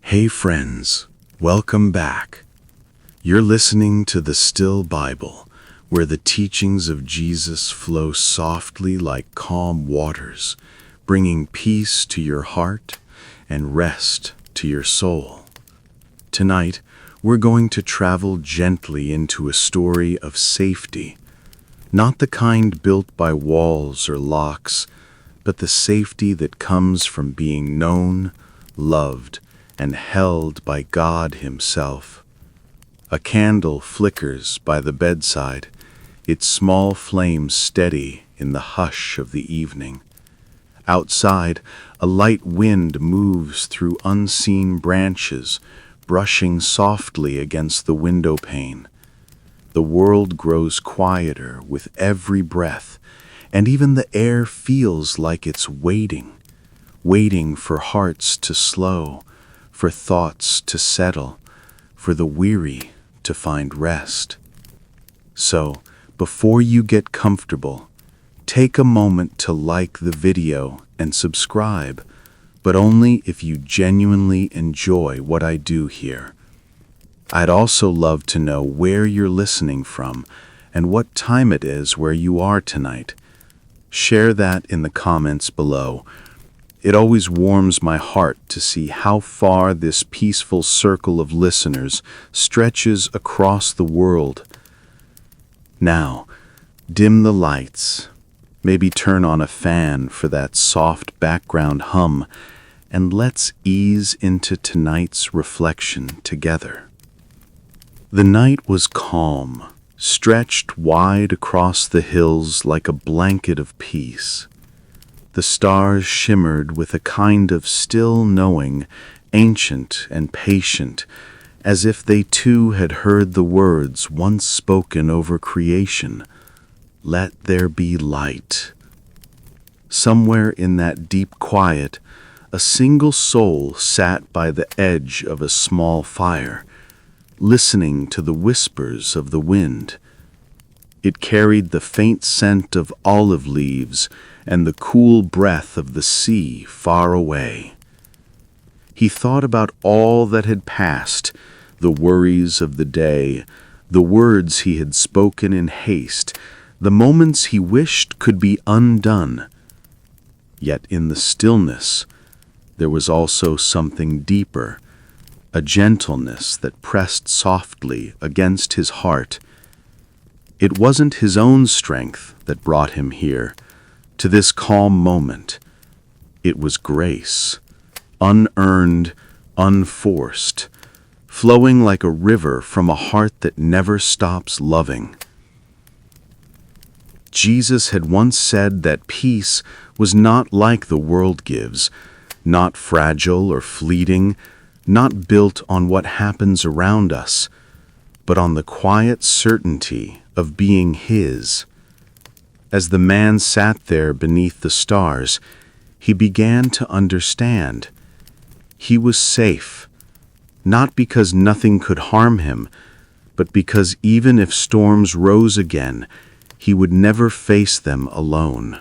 Hey friends, welcome back. You're listening to the Still Bible, where the teachings of Jesus flow softly like calm waters, bringing peace to your heart and rest to your soul. Tonight, we're going to travel gently into a story of safety, not the kind built by walls or locks, but the safety that comes from being known, loved, and held by God Himself. A candle flickers by the bedside, its small flame steady in the hush of the evening. Outside, a light wind moves through unseen branches, brushing softly against the window pane. The world grows quieter with every breath, and even the air feels like it's waiting for hearts to slow, for thoughts to settle, for the weary to find rest. So, before you get comfortable, take a moment to like the video and subscribe, but only if you genuinely enjoy what I do here. I'd also love to know where you're listening from and what time it is where you are tonight. Share that in the comments below. It always warms my heart to see how far this peaceful circle of listeners stretches across the world. Now, dim the lights, maybe turn on a fan for that soft background hum, and let's ease into tonight's reflection together. The night was calm, stretched wide across the hills like a blanket of peace. The stars shimmered with a kind of still knowing, ancient and patient, as if they too had heard the words once spoken over creation, "Let there be light." Somewhere in that deep quiet, a single soul sat by the edge of a small fire, listening to the whispers of the wind. It carried the faint scent of olive leaves and the cool breath of the sea far away. He thought about all that had passed, the worries of the day, the words he had spoken in haste, the moments he wished could be undone. Yet in the stillness, there was also something deeper, a gentleness that pressed softly against his heart. It wasn't his own strength that brought him here, to this calm moment. It was grace, unearned, unforced, flowing like a river from a heart that never stops loving. Jesus had once said that peace was not like the world gives, not fragile or fleeting, not built on what happens around us, but on the quiet certainty of being His. As the man sat there beneath the stars, he began to understand. He was safe, not because nothing could harm him, but because even if storms rose again, he would never face them alone.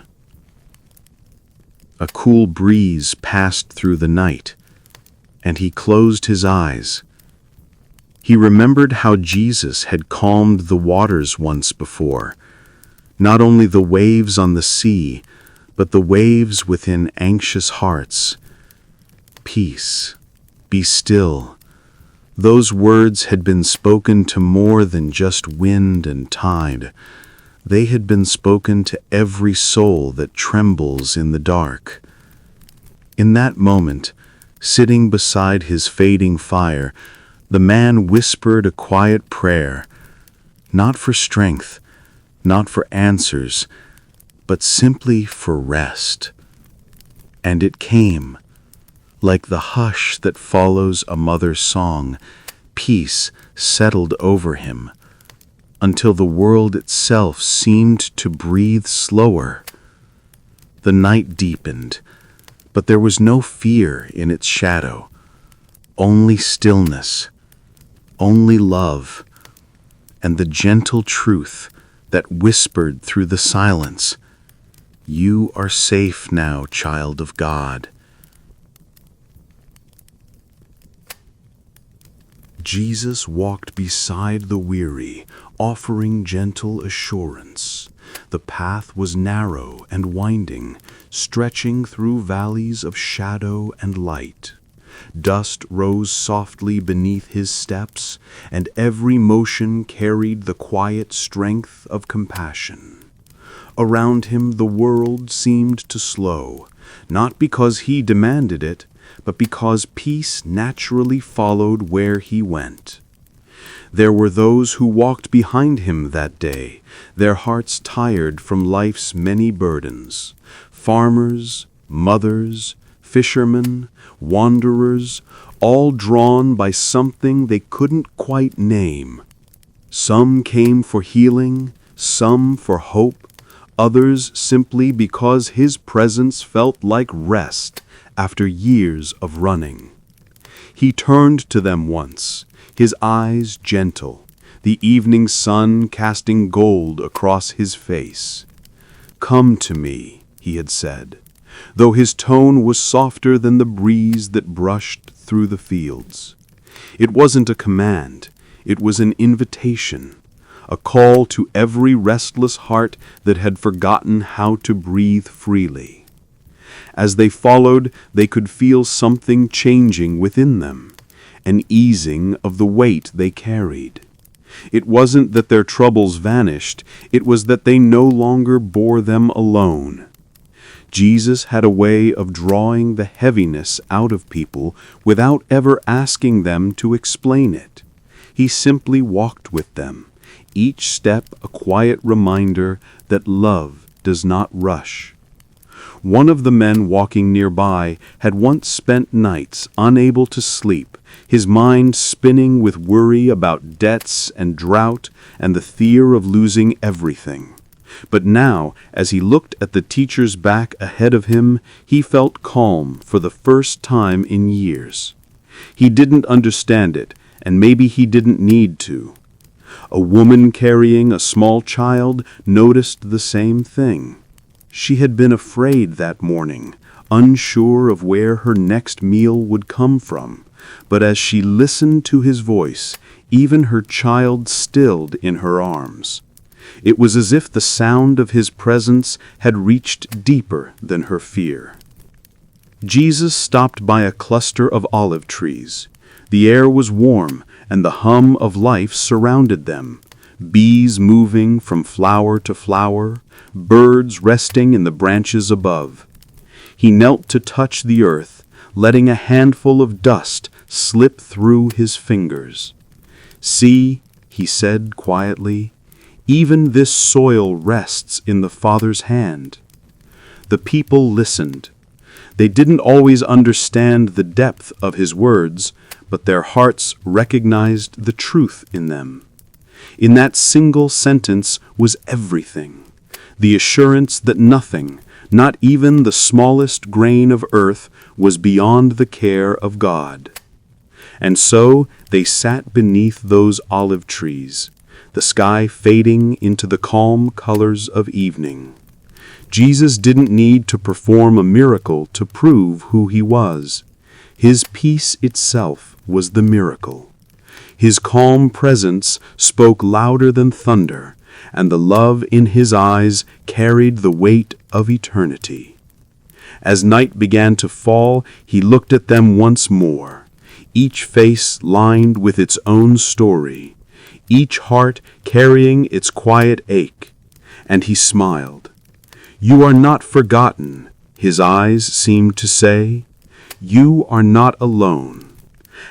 A cool breeze passed through the night, and he closed his eyes. He remembered how Jesus had calmed the waters once before, not only the waves on the sea, but the waves within anxious hearts. Peace, be still. Those words had been spoken to more than just wind and tide. They had been spoken to every soul that trembles in the dark. In that moment, sitting beside his fading fire, the man whispered a quiet prayer, not for strength, not for answers, but simply for rest. And it came, like the hush that follows a mother's song. Peace settled over him, until the world itself seemed to breathe slower. The night deepened, but there was no fear in its shadow, only stillness, only love, and the gentle truth that whispered through the silence, "You are safe now, child of God." Jesus walked beside the weary, offering gentle assurance. The path was narrow and winding, stretching through valleys of shadow and light. Dust rose softly beneath his steps, and every motion carried the quiet strength of compassion. Around him the world seemed to slow, not because he demanded it, but because peace naturally followed where he went. There were those who walked behind him that day, their hearts tired from life's many burdens. Farmers, mothers, fishermen, wanderers, all drawn by something they couldn't quite name. Some came for healing, some for hope, others simply because his presence felt like rest after years of running. He turned to them once, his eyes gentle, the evening sun casting gold across his face. "Come to me," he had said, though his tone was softer than the breeze that brushed through the fields. It wasn't a command, it was an invitation, a call to every restless heart that had forgotten how to breathe freely. As they followed, they could feel something changing within them, an easing of the weight they carried. It wasn't that their troubles vanished, it was that they no longer bore them alone. Jesus had a way of drawing the heaviness out of people without ever asking them to explain it. He simply walked with them, each step a quiet reminder that love does not rush. One of the men walking nearby had once spent nights unable to sleep, his mind spinning with worry about debts and drought and the fear of losing everything. But now, as he looked at the teacher's back ahead of him, he felt calm for the first time in years. He didn't understand it, and maybe he didn't need to. A woman carrying a small child noticed the same thing. She had been afraid that morning, unsure of where her next meal would come from, but as she listened to his voice, even her child stilled in her arms. It was as if the sound of his presence had reached deeper than her fear. Jesus stopped by a cluster of olive trees. The air was warm, and the hum of life surrounded them. Bees moving from flower to flower, birds resting in the branches above. He knelt to touch the earth, letting a handful of dust slip through his fingers. "See," he said quietly, "even this soil rests in the Father's hand." The people listened. They didn't always understand the depth of his words, but their hearts recognized the truth in them. In that single sentence was everything. The assurance that nothing, not even the smallest grain of earth, was beyond the care of God. And so they sat beneath those olive trees, the sky fading into the calm colors of evening. Jesus didn't need to perform a miracle to prove who he was. His peace itself was the miracle. His calm presence spoke louder than thunder, and the love in his eyes carried the weight of eternity. As night began to fall, he looked at them once more, each face lined with its own story, each heart carrying its quiet ache, and he smiled. "You are not forgotten," his eyes seemed to say. "You are not alone."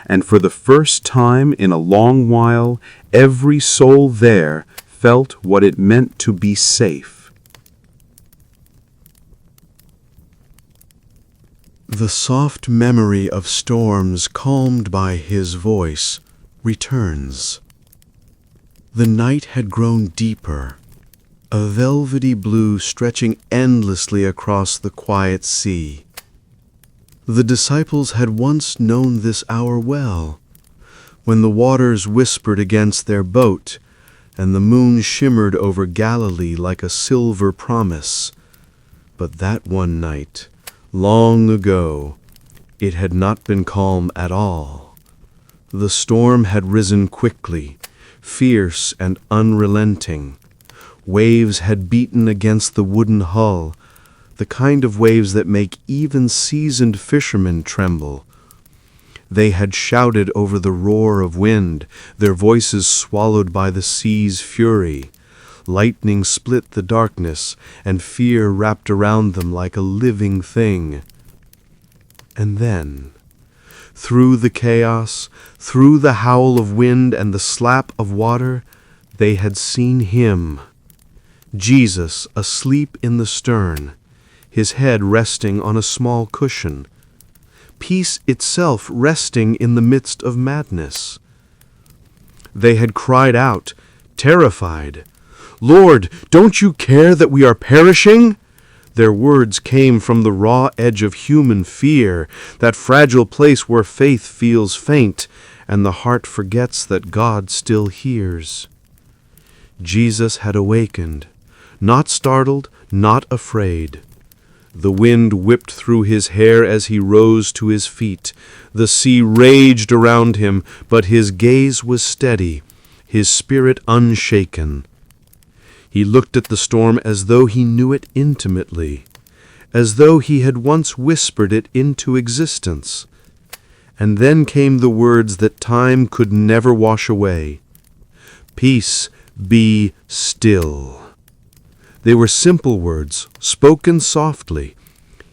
And for the first time in a long while, every soul there felt what it meant to be safe. The soft memory of storms calmed by his voice returns. The night had grown deeper, a velvety blue stretching endlessly across the quiet sea. The disciples had once known this hour well, when the waters whispered against their boat, and the moon shimmered over Galilee like a silver promise. But that one night, long ago, it had not been calm at all. The storm had risen quickly, fierce and unrelenting. Waves had beaten against the wooden hull, the kind of waves that make even seasoned fishermen tremble. They had shouted over the roar of wind, their voices swallowed by the sea's fury. Lightning split the darkness, and fear wrapped around them like a living thing. And then, through the chaos, through the howl of wind and the slap of water, they had seen him, Jesus, asleep in the stern, his head resting on a small cushion, peace itself resting in the midst of madness. They had cried out, terrified, "Lord, don't you care that we are perishing?" Their words came from the raw edge of human fear, that fragile place where faith feels faint and the heart forgets that God still hears. Jesus had awakened, not startled, not afraid. The wind whipped through his hair as he rose to his feet. The sea raged around him, but his gaze was steady, his spirit unshaken. He looked at the storm as though he knew it intimately, as though he had once whispered it into existence. And then came the words that time could never wash away. "Peace, be still." They were simple words, spoken softly,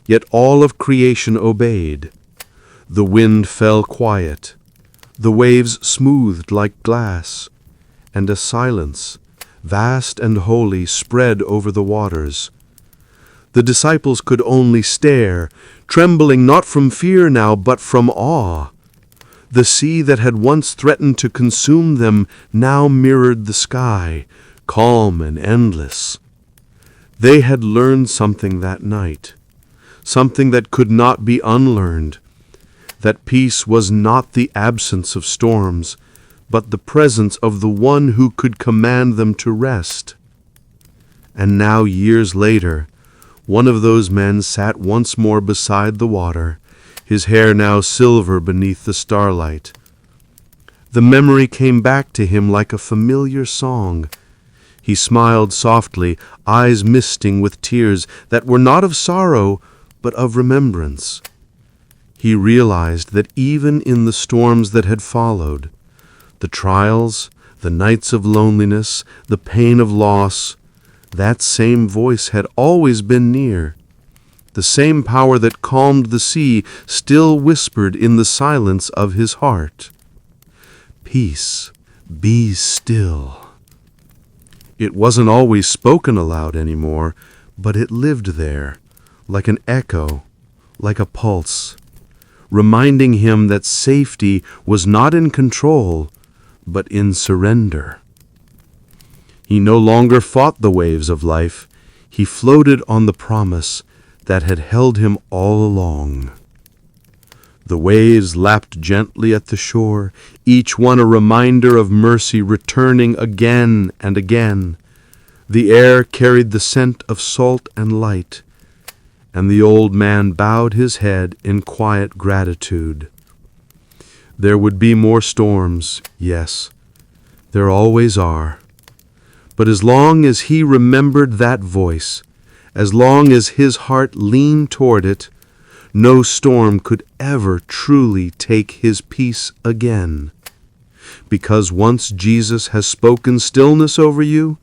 yet all of creation obeyed. The wind fell quiet, the waves smoothed like glass, and a silence, vast and holy, spread over the waters. The disciples could only stare, trembling not from fear now, but from awe. The sea that had once threatened to consume them now mirrored the sky, calm and endless. They had learned something that night, something that could not be unlearned, that peace was not the absence of storms, but the presence of the one who could command them to rest. And now, years later, one of those men sat once more beside the water, his hair now silver beneath the starlight. The memory came back to him like a familiar song. He smiled softly, eyes misting with tears that were not of sorrow, but of remembrance. He realized that even in the storms that had followed, the trials, the nights of loneliness, the pain of loss, that same voice had always been near. The same power that calmed the sea still whispered in the silence of his heart, "Peace, be still." It wasn't always spoken aloud anymore, but it lived there, like an echo, like a pulse, reminding him that safety was not in control, but in surrender. He no longer fought the waves of life. He floated on the promise that had held him all along. The waves lapped gently at the shore, each one a reminder of mercy returning again and again. The air carried the scent of salt and light, and the old man bowed his head in quiet gratitude. There would be more storms, yes, there always are. But as long as he remembered that voice, as long as his heart leaned toward it, no storm could ever truly take his peace again. Because once Jesus has spoken stillness over you,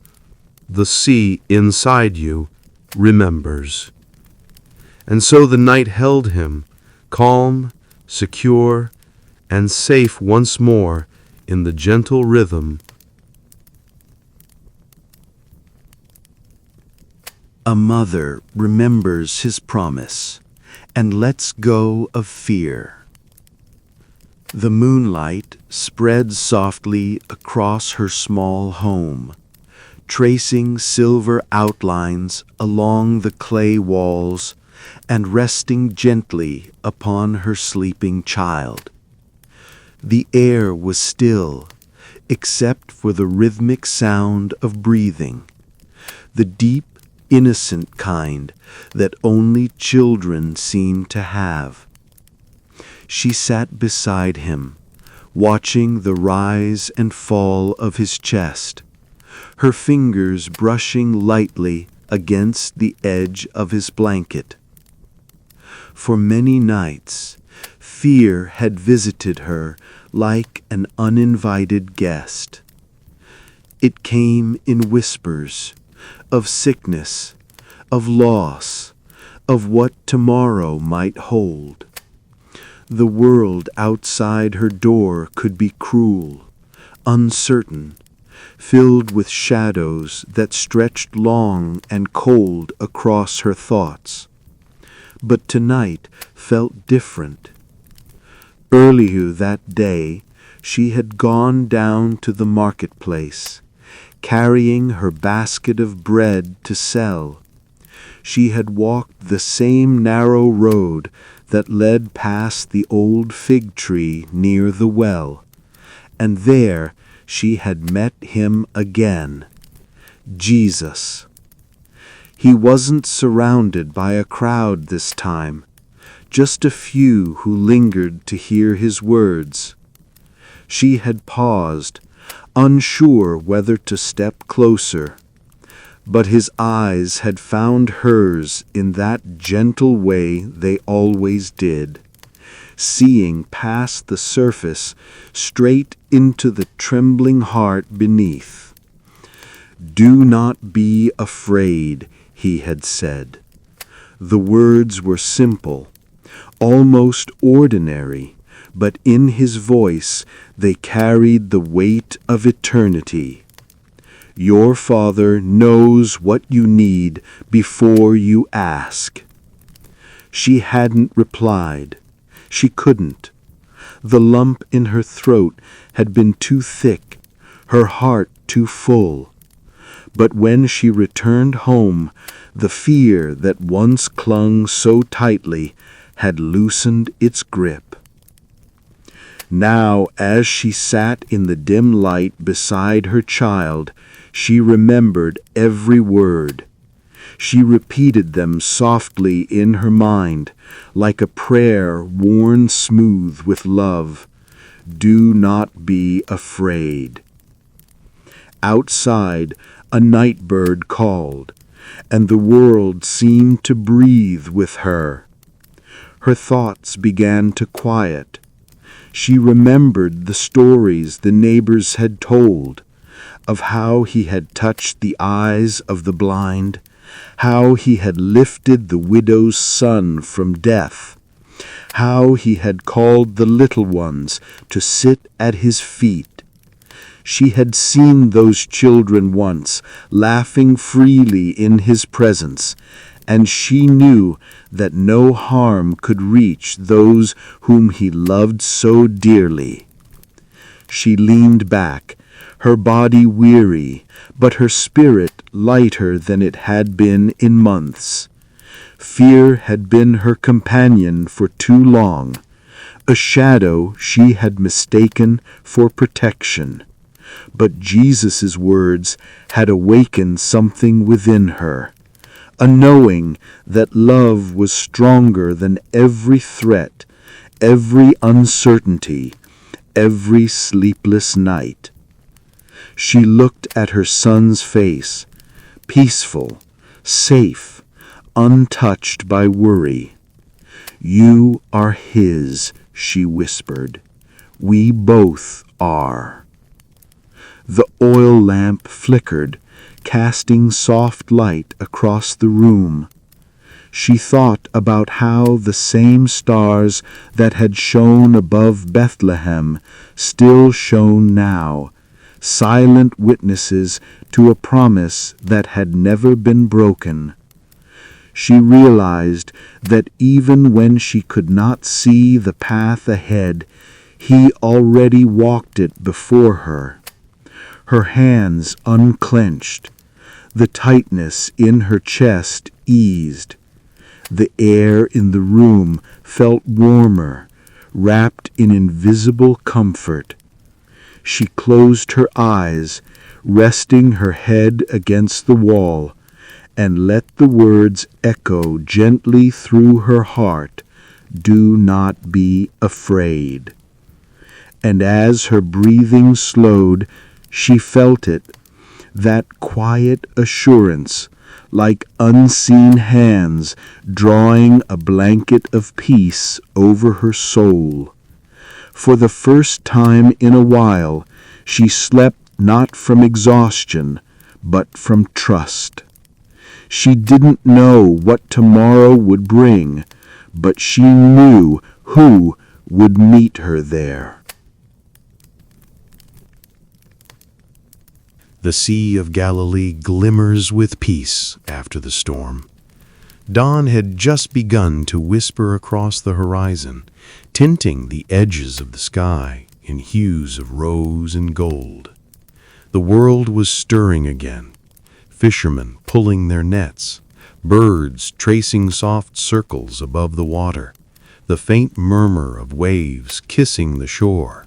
the sea inside you remembers. And so the night held him, calm, secure, and safe once more in the gentle rhythm. A mother remembers his promise and lets go of fear. The moonlight spreads softly across her small home, tracing silver outlines along the clay walls and resting gently upon her sleeping child. The air was still, except for the rhythmic sound of breathing, the deep, innocent kind that only children seem to have. She sat beside him, watching the rise and fall of his chest, her fingers brushing lightly against the edge of his blanket. For many nights, fear had visited her like an uninvited guest. It came in whispers of sickness, of loss, of what tomorrow might hold. The world outside her door could be cruel, uncertain, filled with shadows that stretched long and cold across her thoughts. But tonight felt different. Earlier that day, she had gone down to the marketplace, carrying her basket of bread to sell. She had walked the same narrow road that led past the old fig tree near the well, and there she had met him again, Jesus. He wasn't surrounded by a crowd this time, just a few who lingered to hear his words. She had paused, unsure whether to step closer, but his eyes had found hers in that gentle way they always did, seeing past the surface straight into the trembling heart beneath. "Do not be afraid," he had said. The words were simple, almost ordinary, but in his voice they carried the weight of eternity. Your Father knows what you need before you ask. She hadn't replied. She couldn't. The lump in her throat had been too thick, her heart too full. But when she returned home, the fear that once clung so tightly had loosened its grip. Now, as she sat in the dim light beside her child, she remembered every word. She repeated them softly in her mind, like a prayer worn smooth with love. Do not be afraid. Outside, a night bird called, and the world seemed to breathe with her. Her thoughts began to quiet. She remembered the stories the neighbors had told, of how he had touched the eyes of the blind, how he had lifted the widow's son from death, how he had called the little ones to sit at his feet. She had seen those children once, laughing freely in his presence, and she knew that no harm could reach those whom he loved so dearly. She leaned back, her body weary, but her spirit lighter than it had been in months. Fear had been her companion for too long, a shadow she had mistaken for protection. But Jesus' words had awakened something within her, a knowing that love was stronger than every threat, every uncertainty, every sleepless night. She looked at her son's face, peaceful, safe, untouched by worry. You are his, she whispered. We both are. The oil lamp flickered, casting soft light across the room. She thought about how the same stars that had shone above Bethlehem still shone now, silent witnesses to a promise that had never been broken. She realized that even when she could not see the path ahead, he already walked it before her. Her hands unclenched, the tightness in her chest eased. The air in the room felt warmer, wrapped in invisible comfort. She closed her eyes, resting her head against the wall, and let the words echo gently through her heart, "Do not be afraid." and as her breathing slowed, she felt it, that quiet assurance, like unseen hands drawing a blanket of peace over her soul. For the first time in a while, she slept not from exhaustion, but from trust. She didn't know what tomorrow would bring, but she knew who would meet her there. The Sea of Galilee glimmers with peace after the storm. Dawn had just begun to whisper across the horizon, tinting the edges of the sky in hues of rose and gold. The world was stirring again, fishermen pulling their nets, birds tracing soft circles above the water, the faint murmur of waves kissing the shore.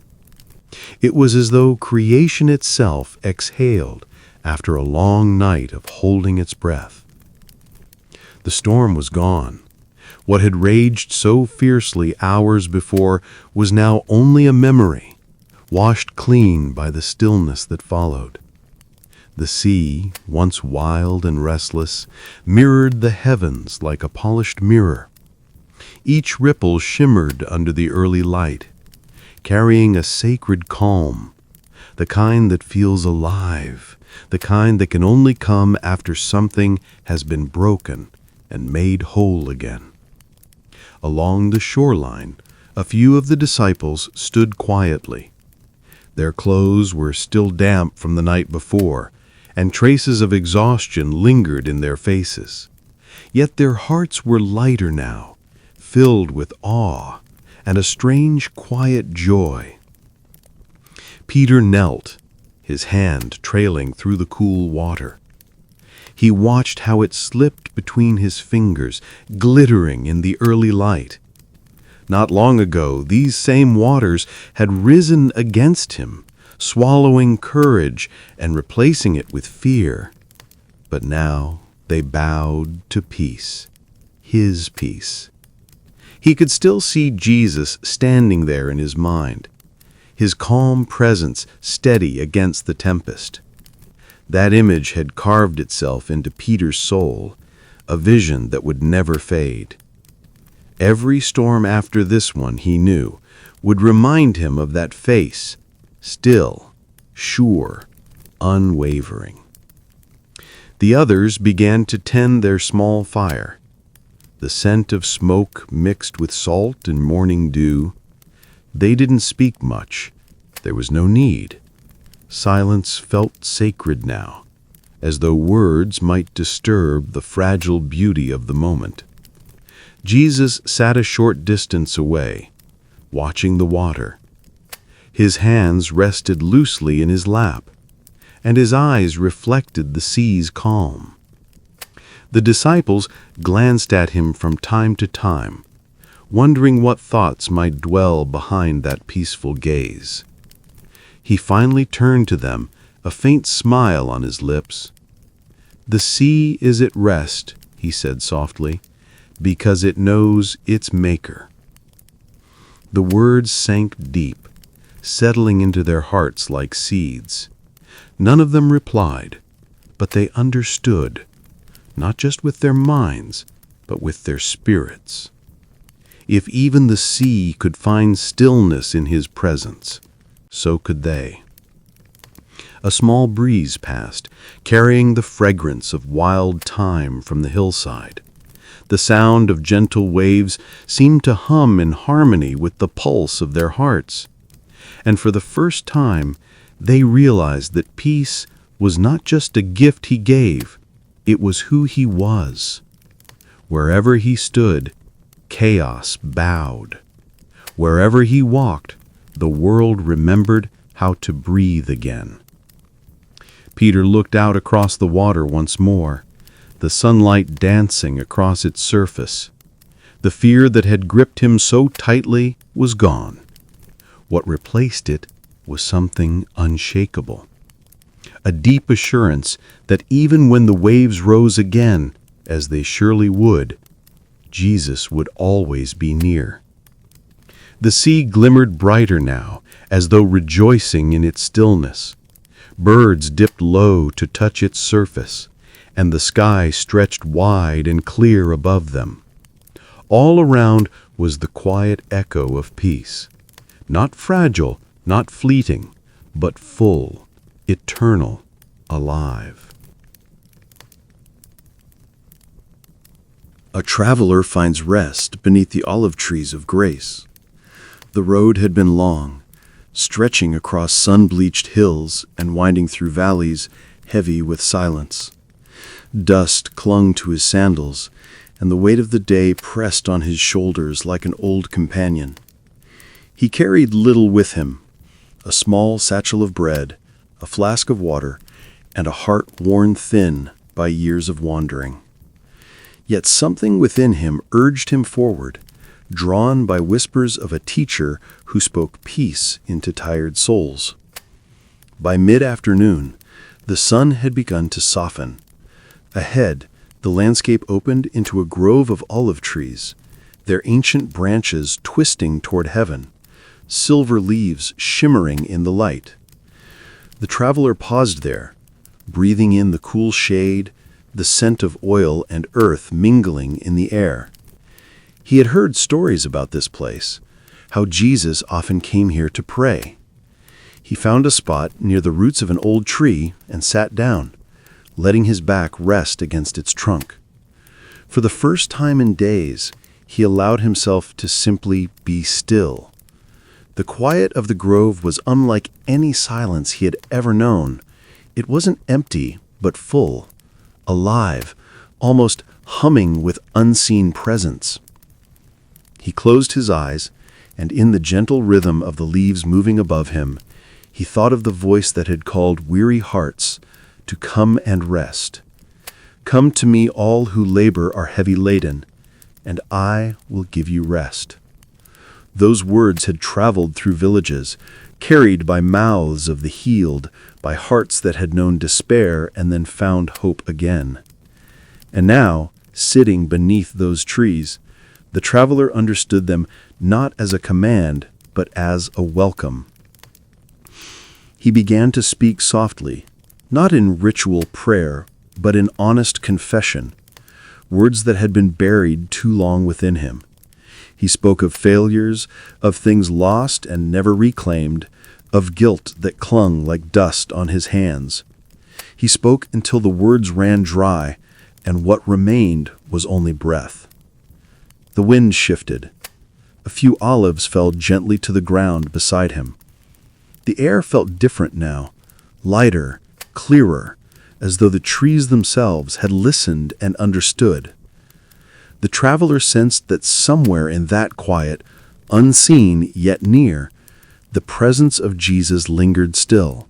It was as though creation itself exhaled after a long night of holding its breath. The storm was gone. What had raged so fiercely hours before was now only a memory, washed clean by the stillness that followed. The sea, once wild and restless, mirrored the heavens like a polished mirror. Each ripple shimmered under the early light, carrying a sacred calm, the kind that feels alive, the kind that can only come after something has been broken and made whole again. Along the shoreline, a few of the disciples stood quietly. Their clothes were still damp from the night before, and traces of exhaustion lingered in their faces. Yet their hearts were lighter now, filled with awe and a strange, quiet joy. Peter knelt, his hand trailing through the cool water. He watched how it slipped between his fingers, glittering in the early light. Not long ago, these same waters had risen against him, swallowing courage and replacing it with fear. But now they bowed to peace, his peace. He could still see Jesus standing there in his mind, his calm presence steady against the tempest. That image had carved itself into Peter's soul, a vision that would never fade. Every storm after this one, he knew, would remind him of that face, still, sure, unwavering. The others began to tend their small fire. The scent of smoke mixed with salt and morning dew. They didn't speak much. There was no need. Silence felt sacred now, as though words might disturb the fragile beauty of the moment. Jesus sat a short distance away, watching the water. His hands rested loosely in his lap, and his eyes reflected the sea's calm. The disciples glanced at him from time to time, wondering what thoughts might dwell behind that peaceful gaze. He finally turned to them, a faint smile on his lips. "The sea is at rest," he said softly, "because it knows its maker." The words sank deep, settling into their hearts like seeds. None of them replied, but they understood, not just with their minds, but with their spirits. If even the sea could find stillness in his presence, so could they. A small breeze passed, carrying the fragrance of wild thyme from the hillside. The sound of gentle waves seemed to hum in harmony with the pulse of their hearts. And for the first time, they realized that peace was not just a gift he gave, it was who he was. Wherever he stood, chaos bowed. Wherever he walked, the world remembered how to breathe again. Peter looked out across the water once more, the sunlight dancing across its surface. The fear that had gripped him so tightly was gone. What replaced it was something unshakable. A deep assurance that even when the waves rose again, as they surely would, Jesus would always be near. The sea glimmered brighter now, as though rejoicing in its stillness. Birds dipped low to touch its surface, and the sky stretched wide and clear above them. All around was the quiet echo of peace, not fragile, not fleeting, but full, eternal, alive. A traveler finds rest beneath the olive trees of grace. The road had been long, stretching across sun-bleached hills and winding through valleys heavy with silence. Dust clung to his sandals, and the weight of the day pressed on his shoulders like an old companion. He carried little with him: a small satchel of bread, a flask of water, and a heart worn thin by years of wandering. Yet something within him urged him forward, drawn by whispers of a teacher who spoke peace into tired souls. By mid-afternoon, the sun had begun to soften. Ahead, the landscape opened into a grove of olive trees, their ancient branches twisting toward heaven, silver leaves shimmering in the light. The traveler paused there, breathing in the cool shade, the scent of oil and earth mingling in the air. He had heard stories about this place, how Jesus often came here to pray. He found a spot near the roots of an old tree and sat down, letting his back rest against its trunk. For the first time in days, he allowed himself to simply be still. The quiet of the grove was unlike any silence he had ever known. It wasn't empty, but full, alive, almost humming with unseen presence. He closed his eyes, and in the gentle rhythm of the leaves moving above him, he thought of the voice that had called weary hearts to come and rest. "Come to me, all who labor are heavy laden, and I will give you rest." Those words had traveled through villages, carried by mouths of the healed, by hearts that had known despair and then found hope again. And now, sitting beneath those trees, the traveler understood them not as a command, but as a welcome. He began to speak softly, not in ritual prayer, but in honest confession, words that had been buried too long within him. He spoke of failures, of things lost and never reclaimed, of guilt that clung like dust on his hands. He spoke until the words ran dry, and what remained was only breath. The wind shifted. A few olives fell gently to the ground beside him. The air felt different now, lighter, clearer, as though the trees themselves had listened and understood. The traveler sensed that somewhere in that quiet, unseen yet near, the presence of Jesus lingered still,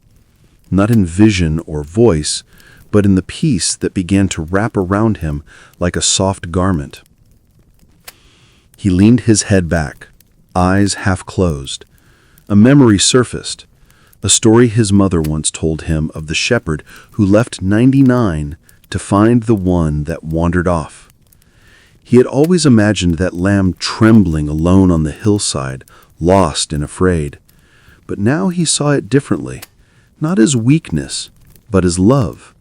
not in vision or voice, but in the peace that began to wrap around him like a soft garment. He leaned his head back, eyes half closed. A memory surfaced, a story his mother once told him of the shepherd who left 99 to find the one that wandered off. He had always imagined that lamb trembling alone on the hillside, lost and afraid. But now he saw it differently, not as weakness, but as love.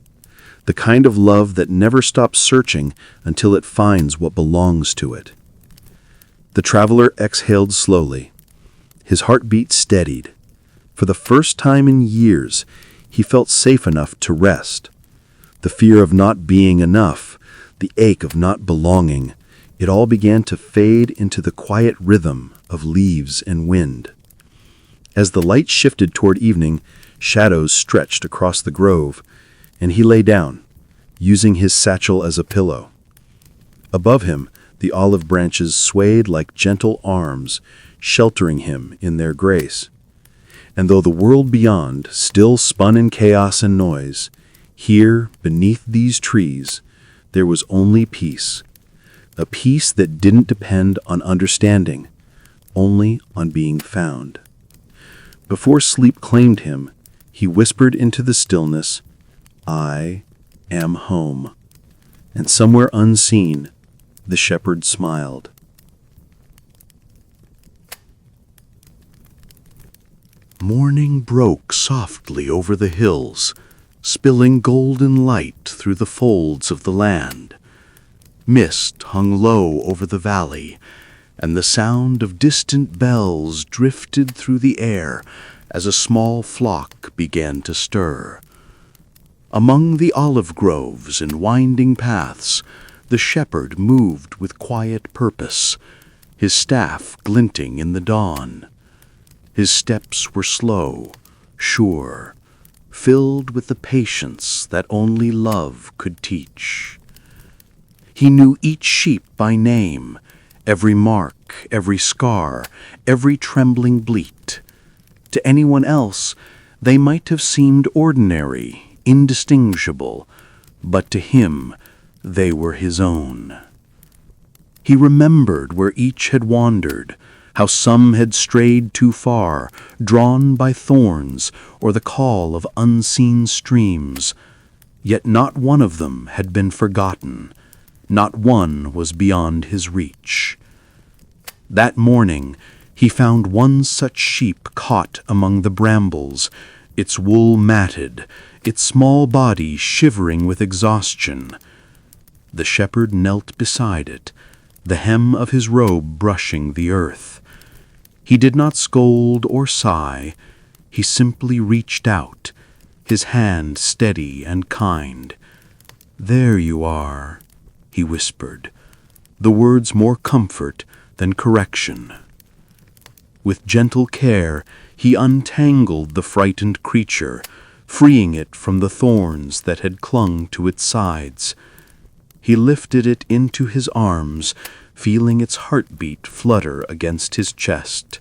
The kind of love that never stops searching until it finds what belongs to it. The traveler exhaled slowly. His heartbeat steadied. For the first time in years, he felt safe enough to rest. The fear of not being enough, the ache of not belonging, it all began to fade into the quiet rhythm of leaves and wind. As the light shifted toward evening, shadows stretched across the grove, and he lay down, using his satchel as a pillow. Above him, the olive branches swayed like gentle arms, sheltering him in their grace. And though the world beyond still spun in chaos and noise, here, beneath these trees, there was only peace. A peace that didn't depend on understanding, only on being found. Before sleep claimed him, he whispered into the stillness, "I am home." And somewhere unseen, the shepherd smiled. Morning broke softly over the hills, spilling golden light through the folds of the land. Mist hung low over the valley, and the sound of distant bells drifted through the air as a small flock began to stir. Among the olive groves and winding paths, the shepherd moved with quiet purpose, his staff glinting in the dawn. His steps were slow, sure, filled with the patience that only love could teach. He knew each sheep by name, every mark, every scar, every trembling bleat. To anyone else, they might have seemed ordinary, indistinguishable, but to him, they were his own. He remembered where each had wandered, how some had strayed too far, drawn by thorns or the call of unseen streams. Yet not one of them had been forgotten. Not one was beyond his reach. That morning, he found one such sheep caught among the brambles, its wool matted, its small body shivering with exhaustion. The shepherd knelt beside it, the hem of his robe brushing the earth. He did not scold or sigh. He simply reached out, his hand steady and kind. "There you are," he whispered, the words more comfort than correction. With gentle care, he untangled the frightened creature, freeing it from the thorns that had clung to its sides. He lifted it into his arms, feeling its heartbeat flutter against his chest.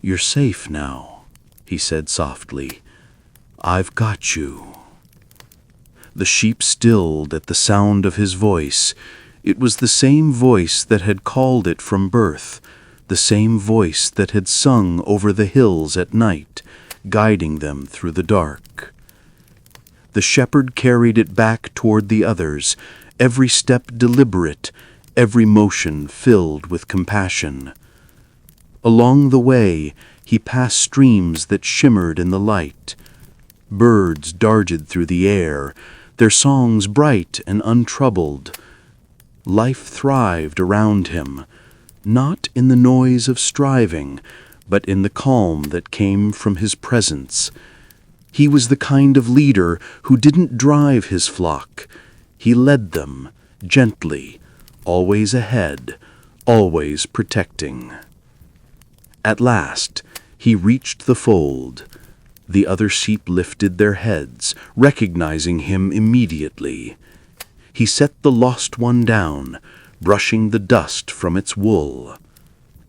"You're safe now," he said softly. "I've got you." The sheep stilled at the sound of his voice. It was the same voice that had called it from birth, the same voice that had sung over the hills at night, guiding them through the dark. The shepherd carried it back toward the others, every step deliberate, every motion filled with compassion. Along the way, he passed streams that shimmered in the light. Birds darted through the air, their songs bright and untroubled. Life thrived around him, not in the noise of striving, but in the calm that came from his presence. He was the kind of leader who didn't drive his flock. He led them, gently, always ahead, always protecting. At last, he reached the fold. The other sheep lifted their heads, recognizing him immediately. He set the lost one down, brushing the dust from its wool.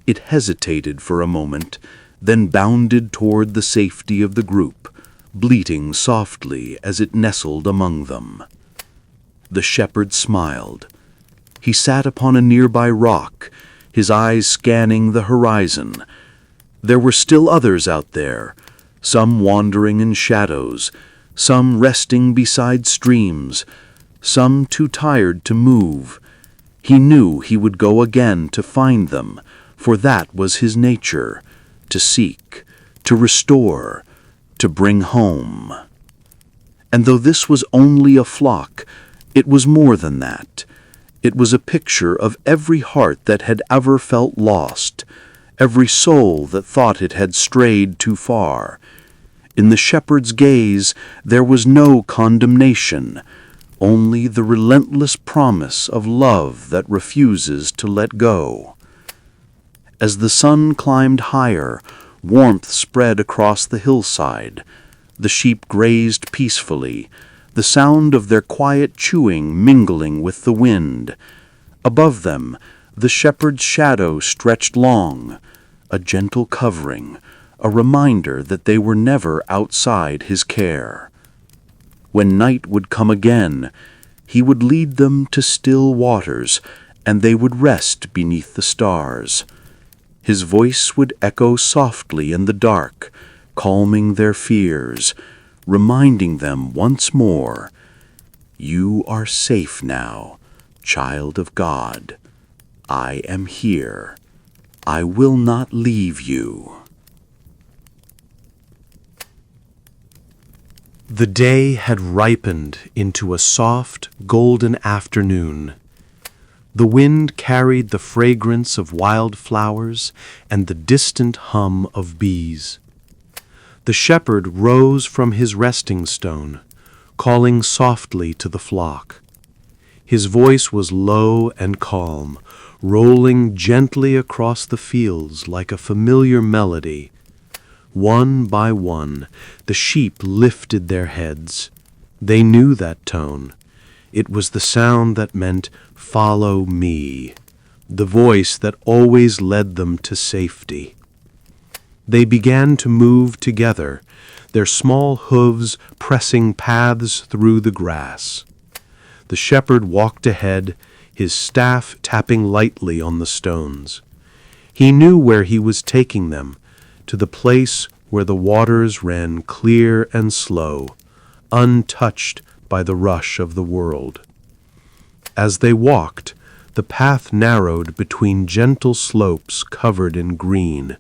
It hesitated for a moment, then bounded toward the safety of the group, bleating softly as it nestled among them. The shepherd smiled. He sat upon a nearby rock, his eyes scanning the horizon. There were still others out there, some wandering in shadows, some resting beside streams, some too tired to move. He knew he would go again to find them, for that was his nature, to seek, to restore, to bring home. And though this was only a flock, it was more than that. It was a picture of every heart that had ever felt lost, every soul that thought it had strayed too far. In the shepherd's gaze there was no condemnation, only the relentless promise of love that refuses to let go. As the sun climbed higher, warmth spread across the hillside. The sheep grazed peacefully, the sound of their quiet chewing mingling with the wind. Above them, the shepherd's shadow stretched long, a gentle covering, a reminder that they were never outside his care. When night would come again, he would lead them to still waters, and they would rest beneath the stars. His voice would echo softly in the dark, calming their fears, reminding them once more, "You are safe now, child of God. I am here. I will not leave you." The day had ripened into a soft, golden afternoon. The wind carried the fragrance of wild flowers and the distant hum of bees. The shepherd rose from his resting stone, calling softly to the flock. His voice was low and calm, rolling gently across the fields like a familiar melody. One by one, the sheep lifted their heads. They knew that tone. It was the sound that meant, "Follow me," the voice that always led them to safety. They began to move together, their small hooves pressing paths through the grass. The shepherd walked ahead, his staff tapping lightly on the stones. He knew where he was taking them, to the place where the waters ran clear and slow, untouched by the rush of the world. As they walked, the path narrowed between gentle slopes covered in green.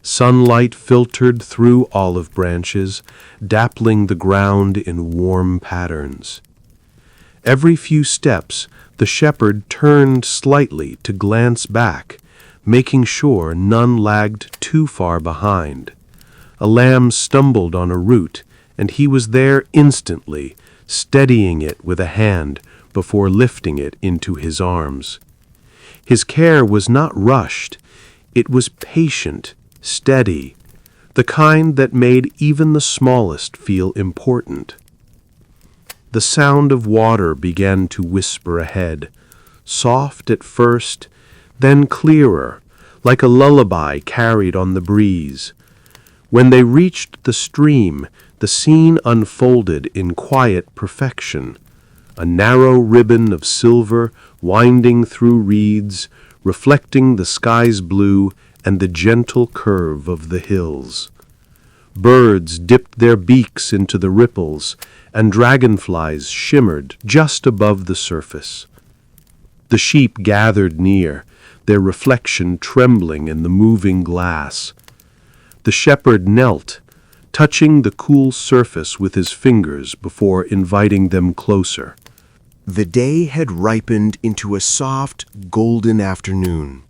Sunlight filtered through olive branches, dappling the ground in warm patterns. Every few steps, the shepherd turned slightly to glance back, making sure none lagged too far behind. A lamb stumbled on a root, and he was there instantly, steadying it with a hand before lifting it into his arms. His care was not rushed. It was patient, steady, the kind that made even the smallest feel important. The sound of water began to whisper ahead, soft at first, then clearer, like a lullaby carried on the breeze. When they reached the stream, the scene unfolded in quiet perfection. A narrow ribbon of silver winding through reeds, reflecting the sky's blue and the gentle curve of the hills. Birds dipped their beaks into the ripples, and dragonflies shimmered just above the surface. The sheep gathered near, their reflection trembling in the moving glass. The shepherd knelt, touching the cool surface with his fingers before inviting them closer. The day had ripened into a soft, golden afternoon.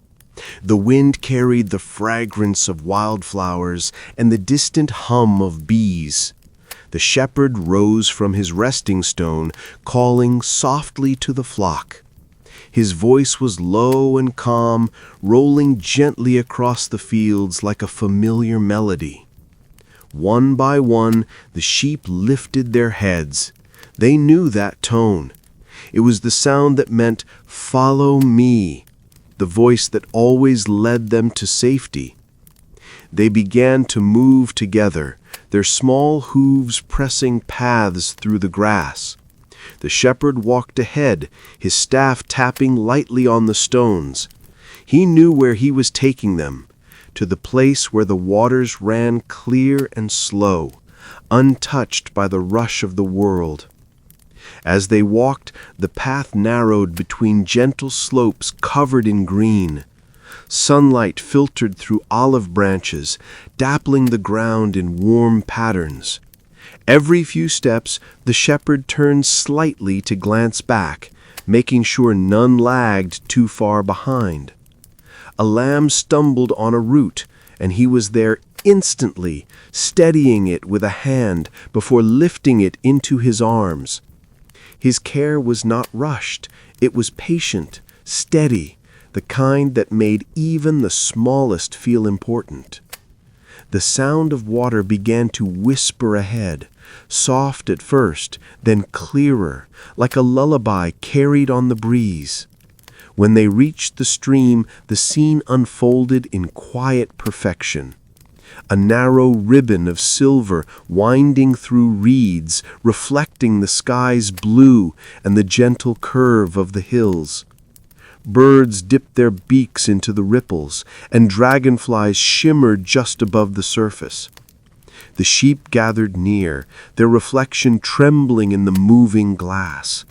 The wind carried the fragrance of wildflowers and the distant hum of bees. The shepherd rose from his resting stone, calling softly to the flock. His voice was low and calm, rolling gently across the fields like a familiar melody. One by one, the sheep lifted their heads. They knew that tone. It was the sound that meant, "Follow me," the voice that always led them to safety. They began to move together, their small hooves pressing paths through the grass. The shepherd walked ahead, his staff tapping lightly on the stones. He knew where he was taking them, to the place where the waters ran clear and slow, untouched by the rush of the world. As they walked, the path narrowed between gentle slopes covered in green. Sunlight filtered through olive branches, dappling the ground in warm patterns. Every few steps, the shepherd turned slightly to glance back, making sure none lagged too far behind. A lamb stumbled on a root, and he was there instantly, steadying it with a hand before lifting it into his arms. His care was not rushed. It was patient, steady, the kind that made even the smallest feel important. The sound of water began to whisper ahead, soft at first, then clearer, like a lullaby carried on the breeze. When they reached the stream, the scene unfolded in quiet perfection. A narrow ribbon of silver winding through reeds, reflecting the sky's blue and the gentle curve of the hills. Birds dipped their beaks into the ripples, and dragonflies shimmered just above the surface. The sheep gathered near, their reflection trembling in the moving glass.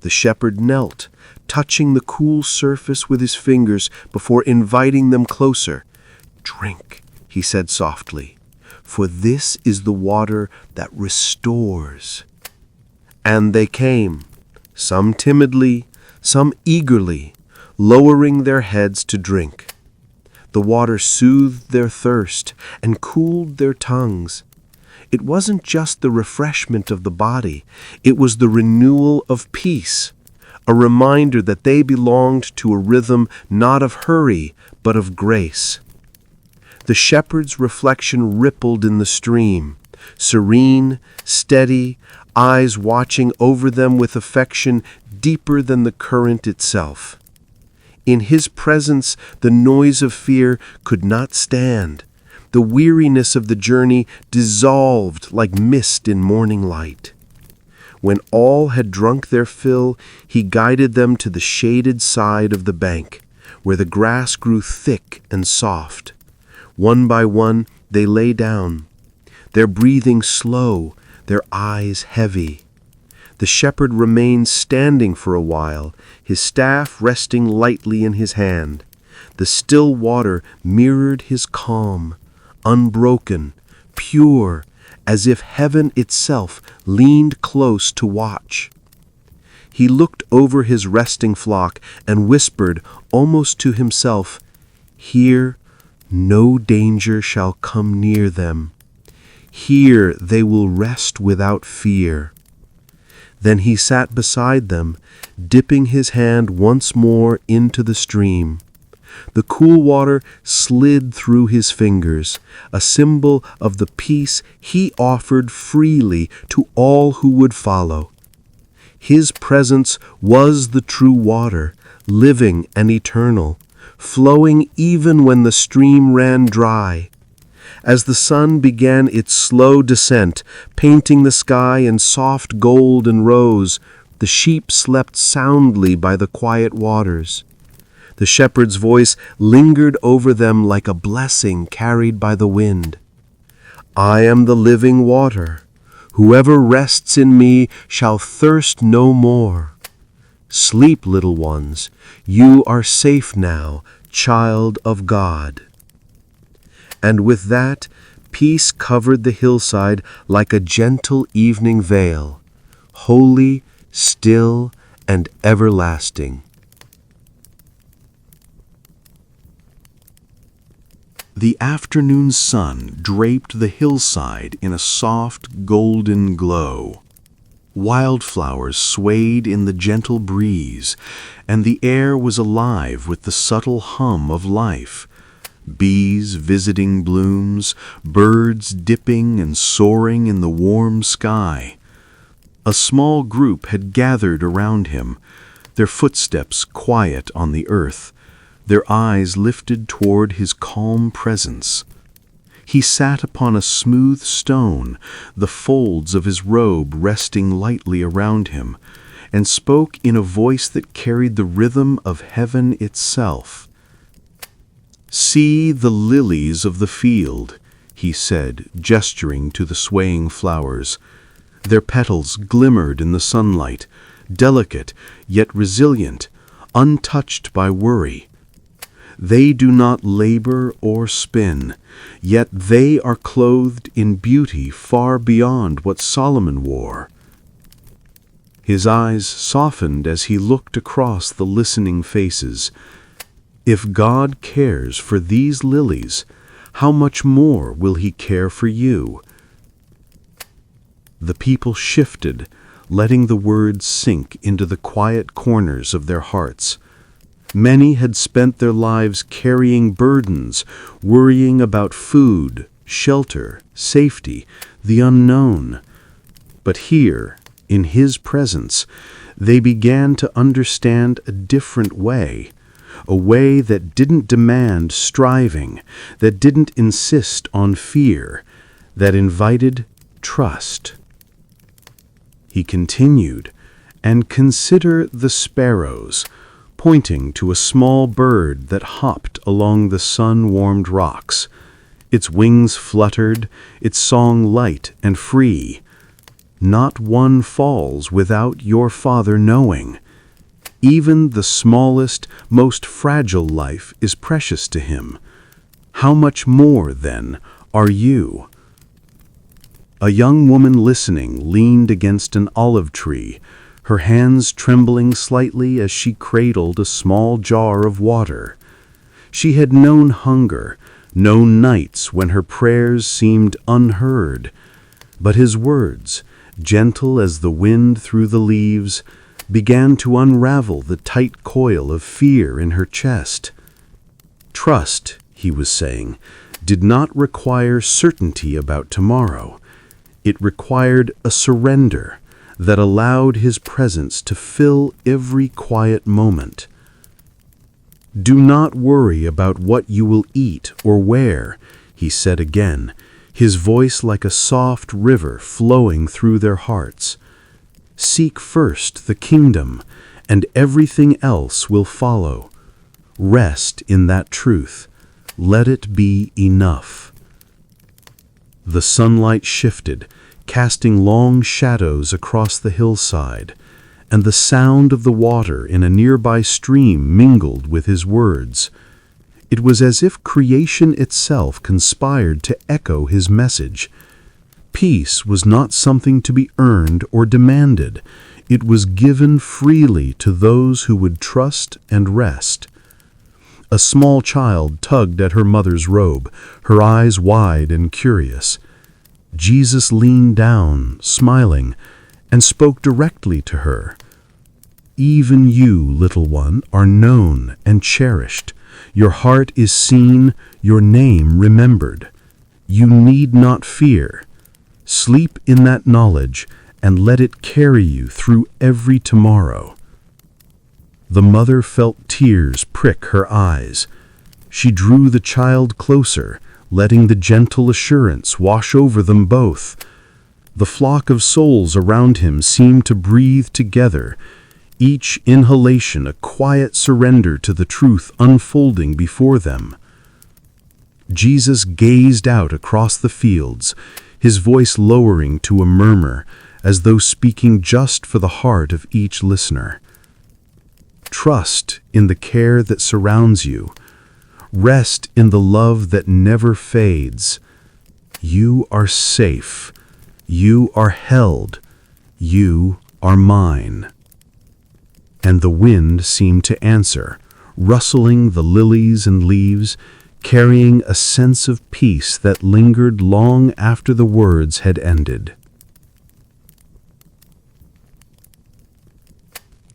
The shepherd knelt, touching the cool surface with his fingers before inviting them closer. "Drink," he said softly. for this is the water that restores." And they came, some timidly, some eagerly, lowering their heads to drink. The water soothed their thirst and cooled their tongues. It wasn't just the refreshment of the body, it was the renewal of peace, a reminder that they belonged to a rhythm not of hurry, but of grace. The shepherd's reflection rippled in the stream, serene, steady, eyes watching over them with affection deeper than the current itself. In his presence, the noise of fear could not stand. The weariness of the journey dissolved like mist in morning light. When all had drunk their fill, he guided them to the shaded side of the bank, where the grass grew thick and soft. One by one, they lay down, their breathing slow, their eyes heavy. The shepherd remained standing for a while, his staff resting lightly in his hand. The still water mirrored his calm, unbroken, pure, as if heaven itself leaned close to watch. He looked over his resting flock and whispered almost to himself, "Here no danger shall come near them. Here they will rest without fear." Then he sat beside them, dipping his hand once more into the stream. The cool water slid through his fingers, a symbol of the peace he offered freely to all who would follow. His presence was the true water, living and eternal, flowing even when the stream ran dry. As the sun began its slow descent, painting the sky in soft gold and rose, the sheep slept soundly by the quiet waters. The shepherd's voice lingered over them like a blessing carried by the wind. "I am the living water. Whoever rests in me shall thirst no more. Sleep, little ones. You are safe now, child of God." And with that, peace covered the hillside like a gentle evening veil, holy, still, and everlasting. The afternoon sun draped the hillside in a soft golden glow. Wildflowers swayed in the gentle breeze, and the air was alive with the subtle hum of life. Bees visiting blooms, birds dipping and soaring in the warm sky. A small group had gathered around him, their footsteps quiet on the earth, their eyes lifted toward his calm presence. He sat upon a smooth stone, the folds of his robe resting lightly around him, and spoke in a voice that carried the rhythm of heaven itself. "See the lilies of the field," he said, gesturing to the swaying flowers. Their petals glimmered in the sunlight, delicate yet resilient, untouched by worry. They do not labor or spin, yet they are clothed in beauty far beyond what Solomon wore. His eyes softened as he looked across the listening faces. If God cares for these lilies, how much more will he care for you? The people shifted, letting the words sink into the quiet corners of their hearts. Many had spent their lives carrying burdens, worrying about food, shelter, safety, the unknown. But here, in his presence, they began to understand a different way, a way that didn't demand striving, that didn't insist on fear, that invited trust. He continued, "And consider the sparrows," pointing to a small bird that hopped along the sun-warmed rocks. Its wings fluttered, its song light and free. Not one falls without your Father knowing. Even the smallest, most fragile life is precious to him. How much more, then, are you? A young woman listening leaned against an olive tree, her hands trembling slightly as she cradled a small jar of water. She had known hunger, known nights when her prayers seemed unheard, but his words, gentle as the wind through the leaves, began to unravel the tight coil of fear in her chest. Trust, he was saying, did not require certainty about tomorrow. It required a surrender that allowed his presence to fill every quiet moment. "Do not worry about what you will eat or wear," he said again, his voice like a soft river flowing through their hearts. "Seek first the kingdom, and everything else will follow. Rest in that truth. Let it be enough." The sunlight shifted, casting long shadows across the hillside, and the sound of the water in a nearby stream mingled with his words. It was as if creation itself conspired to echo his message. Peace was not something to be earned or demanded. It was given freely to those who would trust and rest. A small child tugged at her mother's robe, her eyes wide and curious. Jesus leaned down, smiling, and spoke directly to her. "Even you, little one, are known and cherished. Your heart is seen, your name remembered. You need not fear. Sleep in that knowledge and let it carry you through every tomorrow." The mother felt tears prick her eyes. She drew the child closer, letting the gentle assurance wash over them both. The flock of souls around him seemed to breathe together, each inhalation a quiet surrender to the truth unfolding before them. Jesus gazed out across the fields, his voice lowering to a murmur, as though speaking just for the heart of each listener. Trust in the care that surrounds you. Rest in the love that never fades. You are safe. You are held. You are mine. And the wind seemed to answer, rustling the lilies and leaves, carrying a sense of peace that lingered long after the words had ended.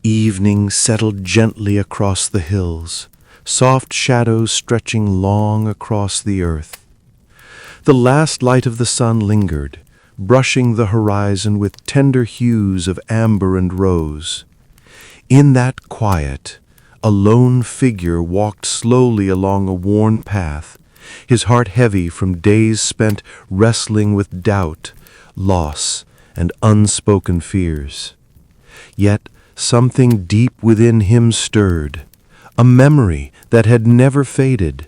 Evening settled gently across the hills, soft shadows stretching long across the earth. The last light of the sun lingered, brushing the horizon with tender hues of amber and rose. In that quiet, a lone figure walked slowly along a worn path, his heart heavy from days spent wrestling with doubt, loss, and unspoken fears. Yet something deep within him stirred, a memory that had never faded,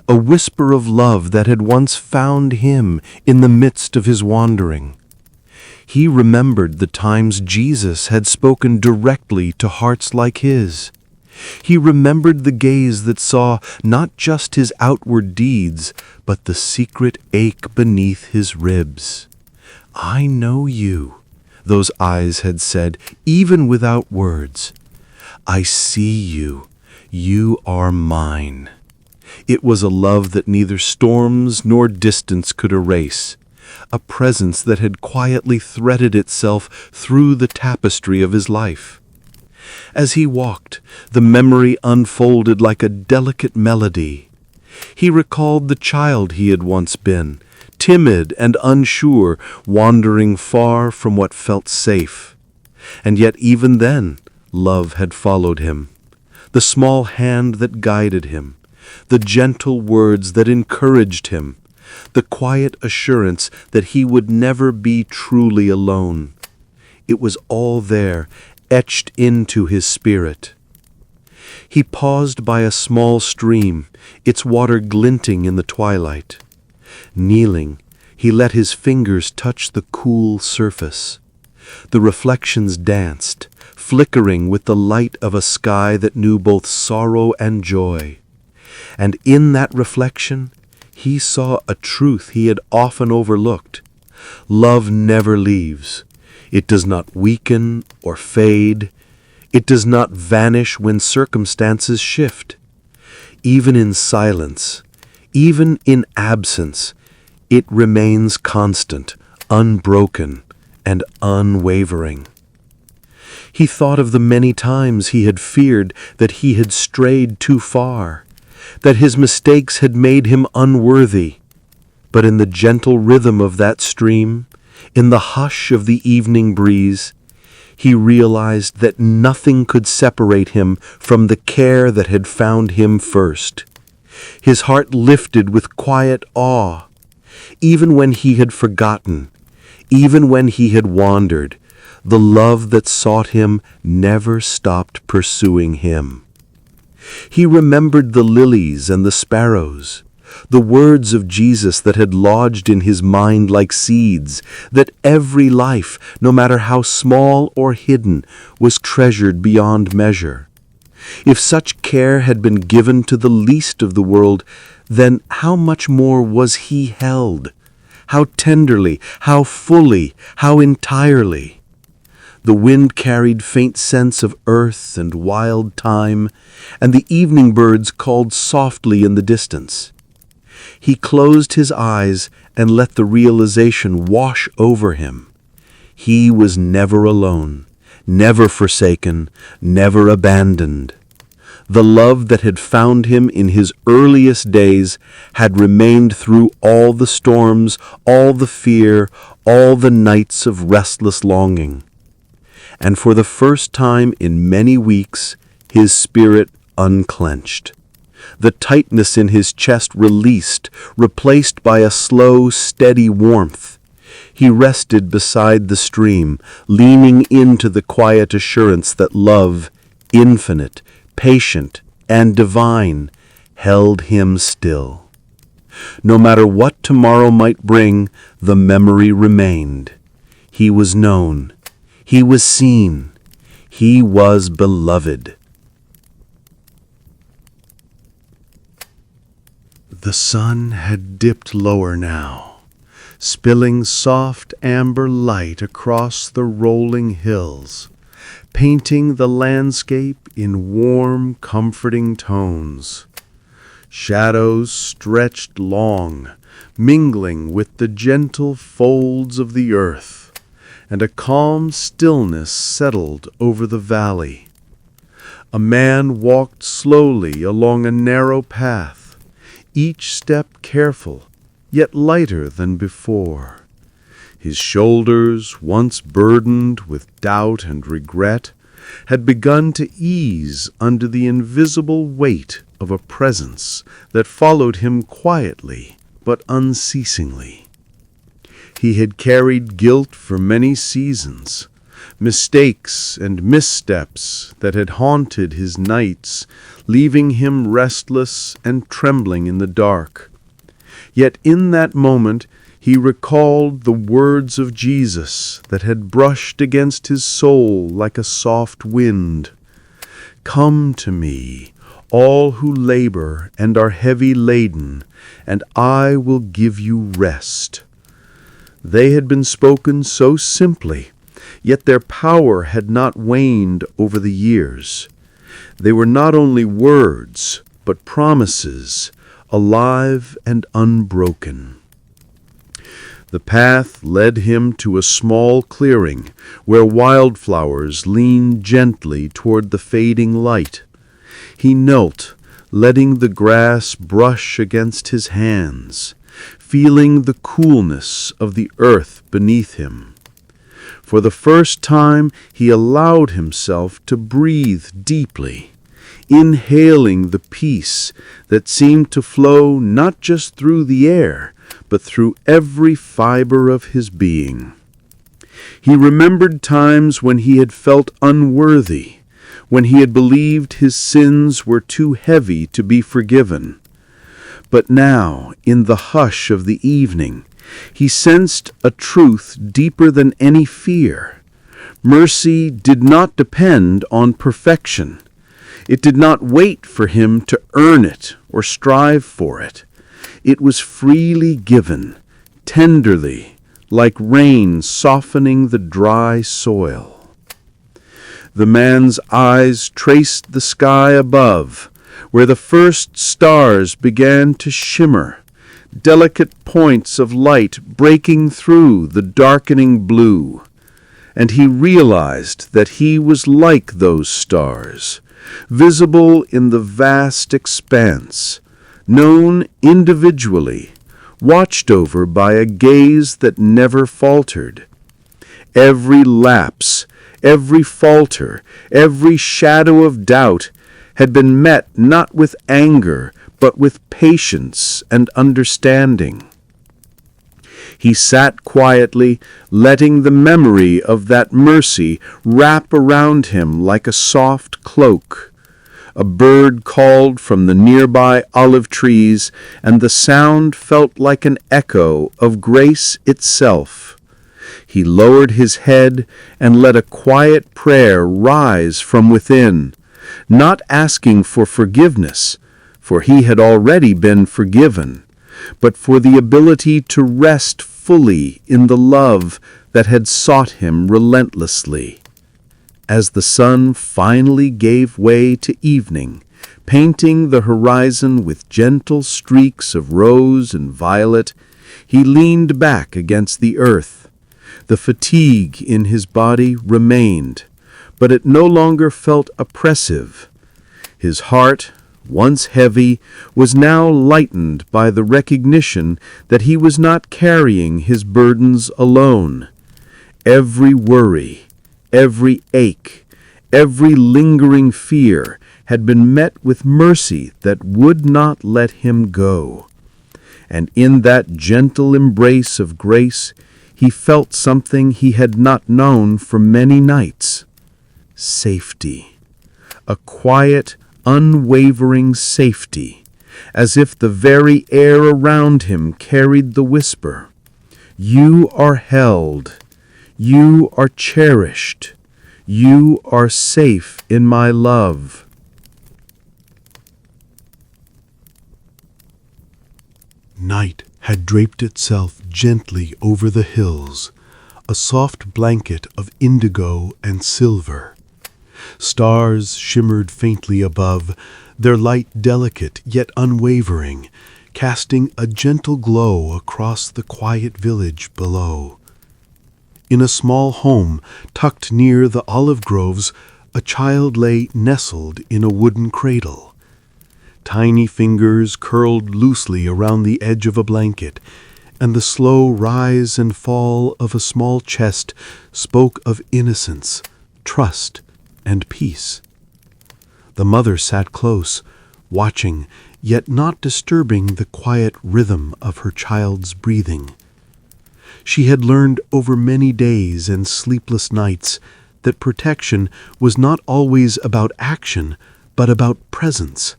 a whisper of love that had once found him in the midst of his wandering. He remembered the times Jesus had spoken directly to hearts like his. He remembered the gaze that saw not just his outward deeds, but the secret ache beneath his ribs. "I know you," those eyes had said, even without words. "I see you. You are mine." It was a love that neither storms nor distance could erase, a presence that had quietly threaded itself through the tapestry of his life. As he walked, the memory unfolded like a delicate melody. He recalled the child he had once been, timid and unsure, wandering far from what felt safe. And yet even then, love had followed him. The small hand that guided him, the gentle words that encouraged him, the quiet assurance that he would never be truly alone. It was all there, etched into his spirit. He paused by a small stream, its water glinting in the twilight. Kneeling, he let his fingers touch the cool surface. The reflections danced, flickering with the light of a sky that knew both sorrow and joy. And in that reflection, he saw a truth he had often overlooked, Love never leaves. It does not weaken or fade. It does not vanish when circumstances shift. Even in silence, even in absence, it remains constant, unbroken, and unwavering. He thought of the many times he had feared that he had strayed too far, that his mistakes had made him unworthy. But in the gentle rhythm of that stream, in the hush of the evening breeze, he realized that nothing could separate him from the care that had found him first. His heart lifted with quiet awe. Even when he had forgotten, even when he had wandered, the love that sought him never stopped pursuing him. He remembered the lilies and the sparrows, the words of Jesus that had lodged in his mind like seeds, that every life, no matter how small or hidden, was treasured beyond measure. If such care had been given to the least of the world, then how much more was he held? How tenderly, how fully, how entirely? The wind carried faint scents of earth and wild thyme, and the evening birds called softly in the distance. He closed his eyes and let the realization wash over him. He was never alone, never forsaken, never abandoned. The love that had found him in his earliest days had remained through all the storms, all the fear, all the nights of restless longing. And for the first time in many weeks, his spirit unclenched. The tightness in his chest released, replaced by a slow, steady warmth. He rested beside the stream, leaning into the quiet assurance that love, infinite, patient, and divine, held him still. No matter what tomorrow might bring, the memory remained. He was known. He was seen. He was beloved. The sun had dipped lower now, spilling soft amber light across the rolling hills, painting the landscape in warm, comforting tones. Shadows stretched long, mingling with the gentle folds of the earth, and a calm stillness settled over the valley. A man walked slowly along a narrow path, each step careful, yet lighter than before. His shoulders, once burdened with doubt and regret, had begun to ease under the invisible weight of a presence that followed him quietly but unceasingly. He had carried guilt for many seasons, mistakes and missteps that had haunted his nights, leaving him restless and trembling in the dark. Yet in that moment he recalled the words of Jesus that had brushed against his soul like a soft wind. "Come to me, all who labor and are heavy laden, and I will give you rest." They had been spoken so simply, yet their power had not waned over the years. They were not only words, but promises, alive and unbroken. The path led him to a small clearing where wildflowers leaned gently toward the fading light. He knelt, letting the grass brush against his hands, feeling the coolness of the earth beneath him. For the first time, he allowed himself to breathe deeply, inhaling the peace that seemed to flow not just through the air, but through every fiber of his being. He remembered times when he had felt unworthy, when he had believed his sins were too heavy to be forgiven. But now, in the hush of the evening, he sensed a truth deeper than any fear. Mercy did not depend on perfection. It did not wait for him to earn it or strive for it. It was freely given, tenderly, like rain softening the dry soil. The man's eyes traced the sky above, where the first stars began to shimmer, delicate points of light breaking through the darkening blue. And he realized that he was like those stars, visible in the vast expanse, known individually, watched over by a gaze that never faltered. Every lapse, every falter, every shadow of doubt had been met not with anger, but with patience and understanding. He sat quietly, letting the memory of that mercy wrap around him like a soft cloak. A bird called from the nearby olive trees, and the sound felt like an echo of grace itself. He lowered his head and let a quiet prayer rise from within, not asking for forgiveness, for he had already been forgiven, but for the ability to rest fully in the love that had sought him relentlessly. As the sun finally gave way to evening, painting the horizon with gentle streaks of rose and violet, he leaned back against the earth. The fatigue in his body remained, but it no longer felt oppressive. His heart, once heavy, was now lightened by the recognition that he was not carrying his burdens alone. Every worry, every ache, every lingering fear had been met with mercy that would not let him go. And in that gentle embrace of grace, he felt something he had not known for many nights: safety. A quiet, unwavering safety, as if the very air around him carried the whisper, "You are held, you are cherished, you are safe in my love." Night had draped itself gently over the hills, a soft blanket of indigo and silver. Stars shimmered faintly above, their light delicate yet unwavering, casting a gentle glow across the quiet village below. In a small home tucked near the olive groves, a child lay nestled in a wooden cradle. Tiny fingers curled loosely around the edge of a blanket, and the slow rise and fall of a small chest spoke of innocence, trust, and peace. The mother sat close, watching, yet not disturbing the quiet rhythm of her child's breathing. She had learned over many days and sleepless nights that protection was not always about action, but about presence.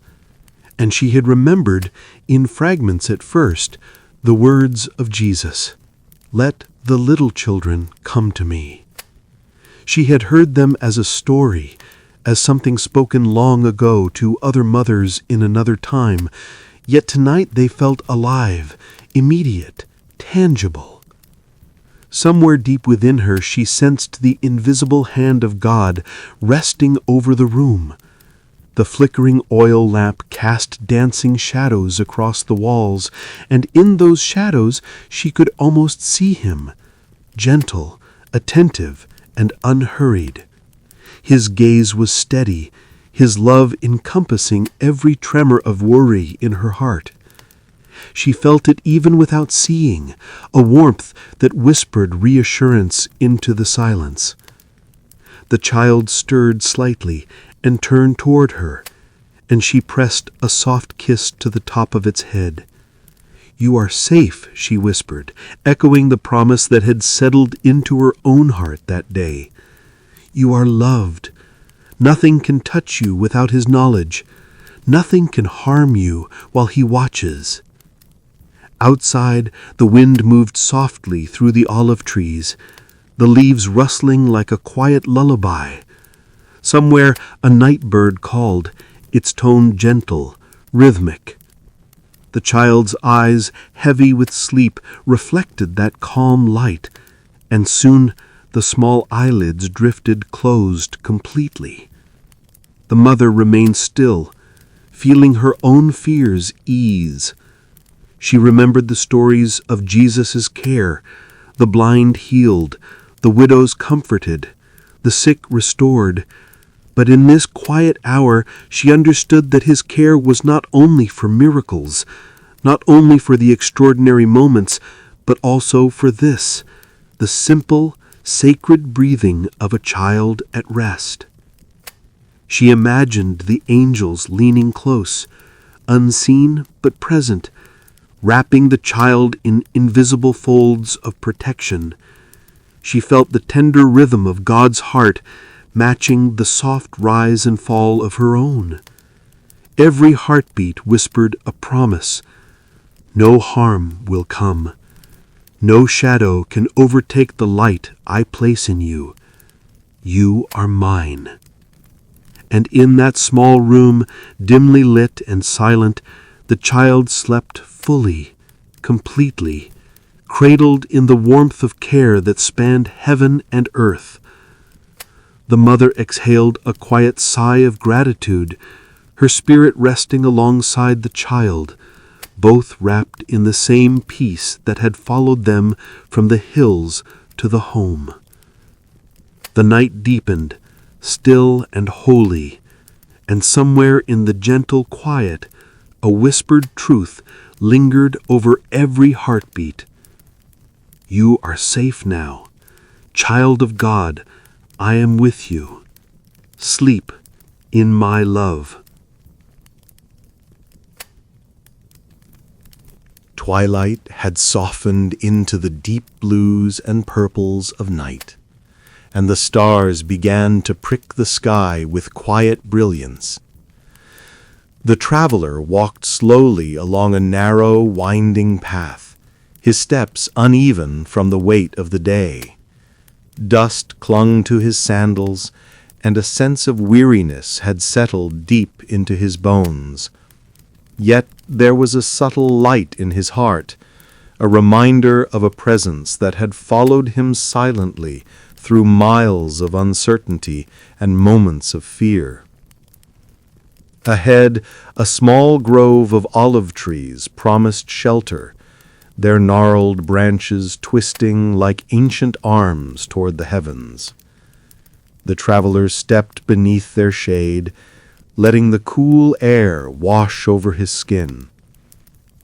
And she had remembered, in fragments at first, the words of Jesus, "Let the little children come to me." She had heard them as a story, as something spoken long ago to other mothers in another time, yet tonight they felt alive, immediate, tangible. Somewhere deep within her she sensed the invisible hand of God resting over the room. The flickering oil lamp cast dancing shadows across the walls, and in those shadows she could almost see him, gentle, attentive, and unhurried. His gaze was steady, his love encompassing every tremor of worry in her heart. She felt it even without seeing, a warmth that whispered reassurance into the silence. The child stirred slightly and turned toward her, and she pressed a soft kiss to the top of its head. "You are safe," she whispered, echoing the promise that had settled into her own heart that day. "You are loved. Nothing can touch you without his knowledge. Nothing can harm you while he watches." Outside, the wind moved softly through the olive trees, the leaves rustling like a quiet lullaby. Somewhere a night bird called, its tone gentle, rhythmic. The child's eyes, heavy with sleep, reflected that calm light, and soon the small eyelids drifted closed completely. The mother remained still, feeling her own fears ease. She remembered the stories of Jesus' care, the blind healed, the widows comforted, the sick restored. But in this quiet hour she understood that his care was not only for miracles, not only for the extraordinary moments, but also for this, the simple, sacred breathing of a child at rest. She imagined the angels leaning close, unseen but present, wrapping the child in invisible folds of protection. She felt the tender rhythm of God's heart matching the soft rise and fall of her own. Every heartbeat whispered a promise. No harm will come. No shadow can overtake the light I place in you. You are mine. And in that small room, dimly lit and silent, the child slept fully, completely, cradled in the warmth of care that spanned heaven and earth. The mother exhaled a quiet sigh of gratitude, her spirit resting alongside the child, both wrapped in the same peace that had followed them from the hills to the home. The night deepened, still and holy, and somewhere in the gentle quiet, a whispered truth lingered over every heartbeat. You are safe now. Child of God, I am with you. Sleep in my love. Twilight had softened into the deep blues and purples of night, and the stars began to prick the sky with quiet brilliance. The traveler walked slowly along a narrow, winding path, his steps uneven from the weight of the day. Dust clung to his sandals, and a sense of weariness had settled deep into his bones. Yet there was a subtle light in his heart, a reminder of a presence that had followed him silently through miles of uncertainty and moments of fear. Ahead, a small grove of olive trees promised shelter, their gnarled branches twisting like ancient arms toward the heavens. The traveler stepped beneath their shade, letting the cool air wash over his skin.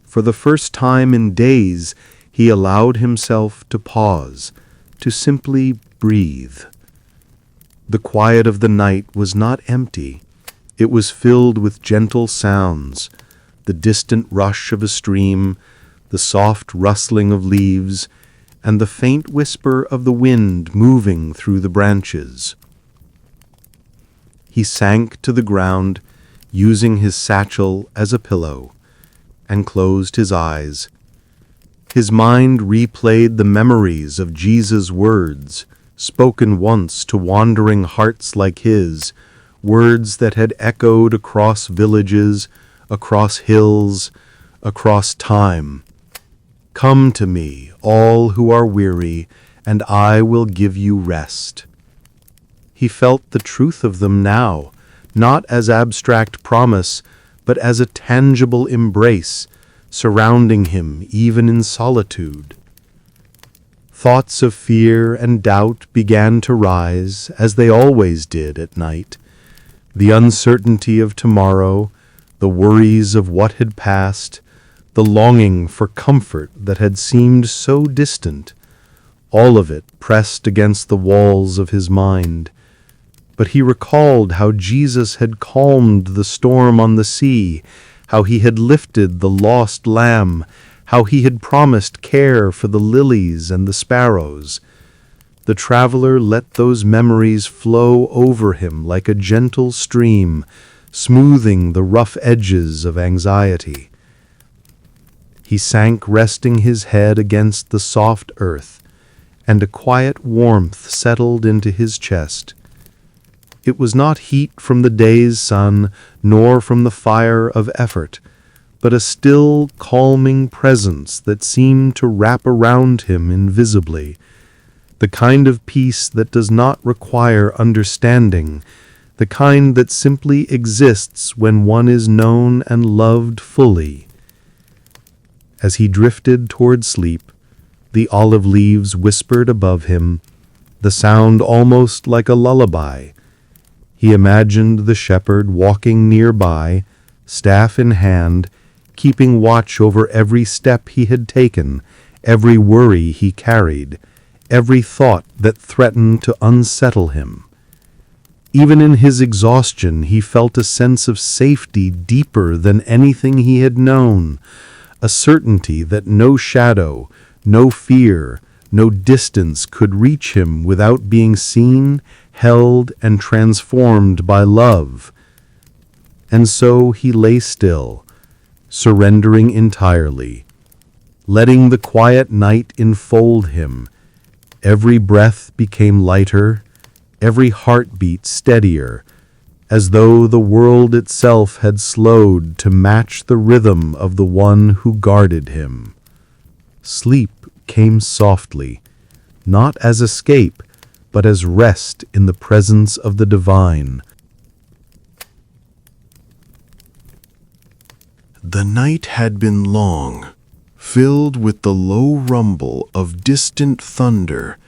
For the first time in days, he allowed himself to pause, to simply breathe. The quiet of the night was not empty. It was filled with gentle sounds, the distant rush of a stream, the soft rustling of leaves, and the faint whisper of the wind moving through the branches. He sank to the ground, using his satchel as a pillow, and closed his eyes. His mind replayed the memories of Jesus' words, spoken once to wandering hearts like his, words that had echoed across villages, across hills, across time. Come to me, all who are weary, and I will give you rest. He felt the truth of them now, not as abstract promise, but as a tangible embrace, surrounding him even in solitude. Thoughts of fear and doubt began to rise, as they always did at night. The uncertainty of tomorrow, the worries of what had passed, the longing for comfort that had seemed so distant, all of it pressed against the walls of his mind. But he recalled how Jesus had calmed the storm on the sea, how he had lifted the lost lamb, how he had promised care for the lilies and the sparrows. The traveler let those memories flow over him like a gentle stream, smoothing the rough edges of anxiety. He sank, resting his head against the soft earth, and a quiet warmth settled into his chest. It was not heat from the day's sun, nor from the fire of effort, but a still, calming presence that seemed to wrap around him invisibly, the kind of peace that does not require understanding, the kind that simply exists when one is known and loved fully. As he drifted toward sleep, the olive leaves whispered above him, the sound almost like a lullaby. He imagined the shepherd walking nearby, staff in hand, keeping watch over every step he had taken, every worry he carried, every thought that threatened to unsettle him. Even in his exhaustion, he felt a sense of safety deeper than anything he had known, a certainty that no shadow, no fear, no distance could reach him without being seen, held, and transformed by love. And so he lay still, surrendering entirely, letting the quiet night enfold him. Every breath became lighter, every heartbeat steadier, as though the world itself had slowed to match the rhythm of the one who guarded him. Sleep came softly, not as escape, but as rest in the presence of the divine. The night had been long, filled with the low rumble of distant thunder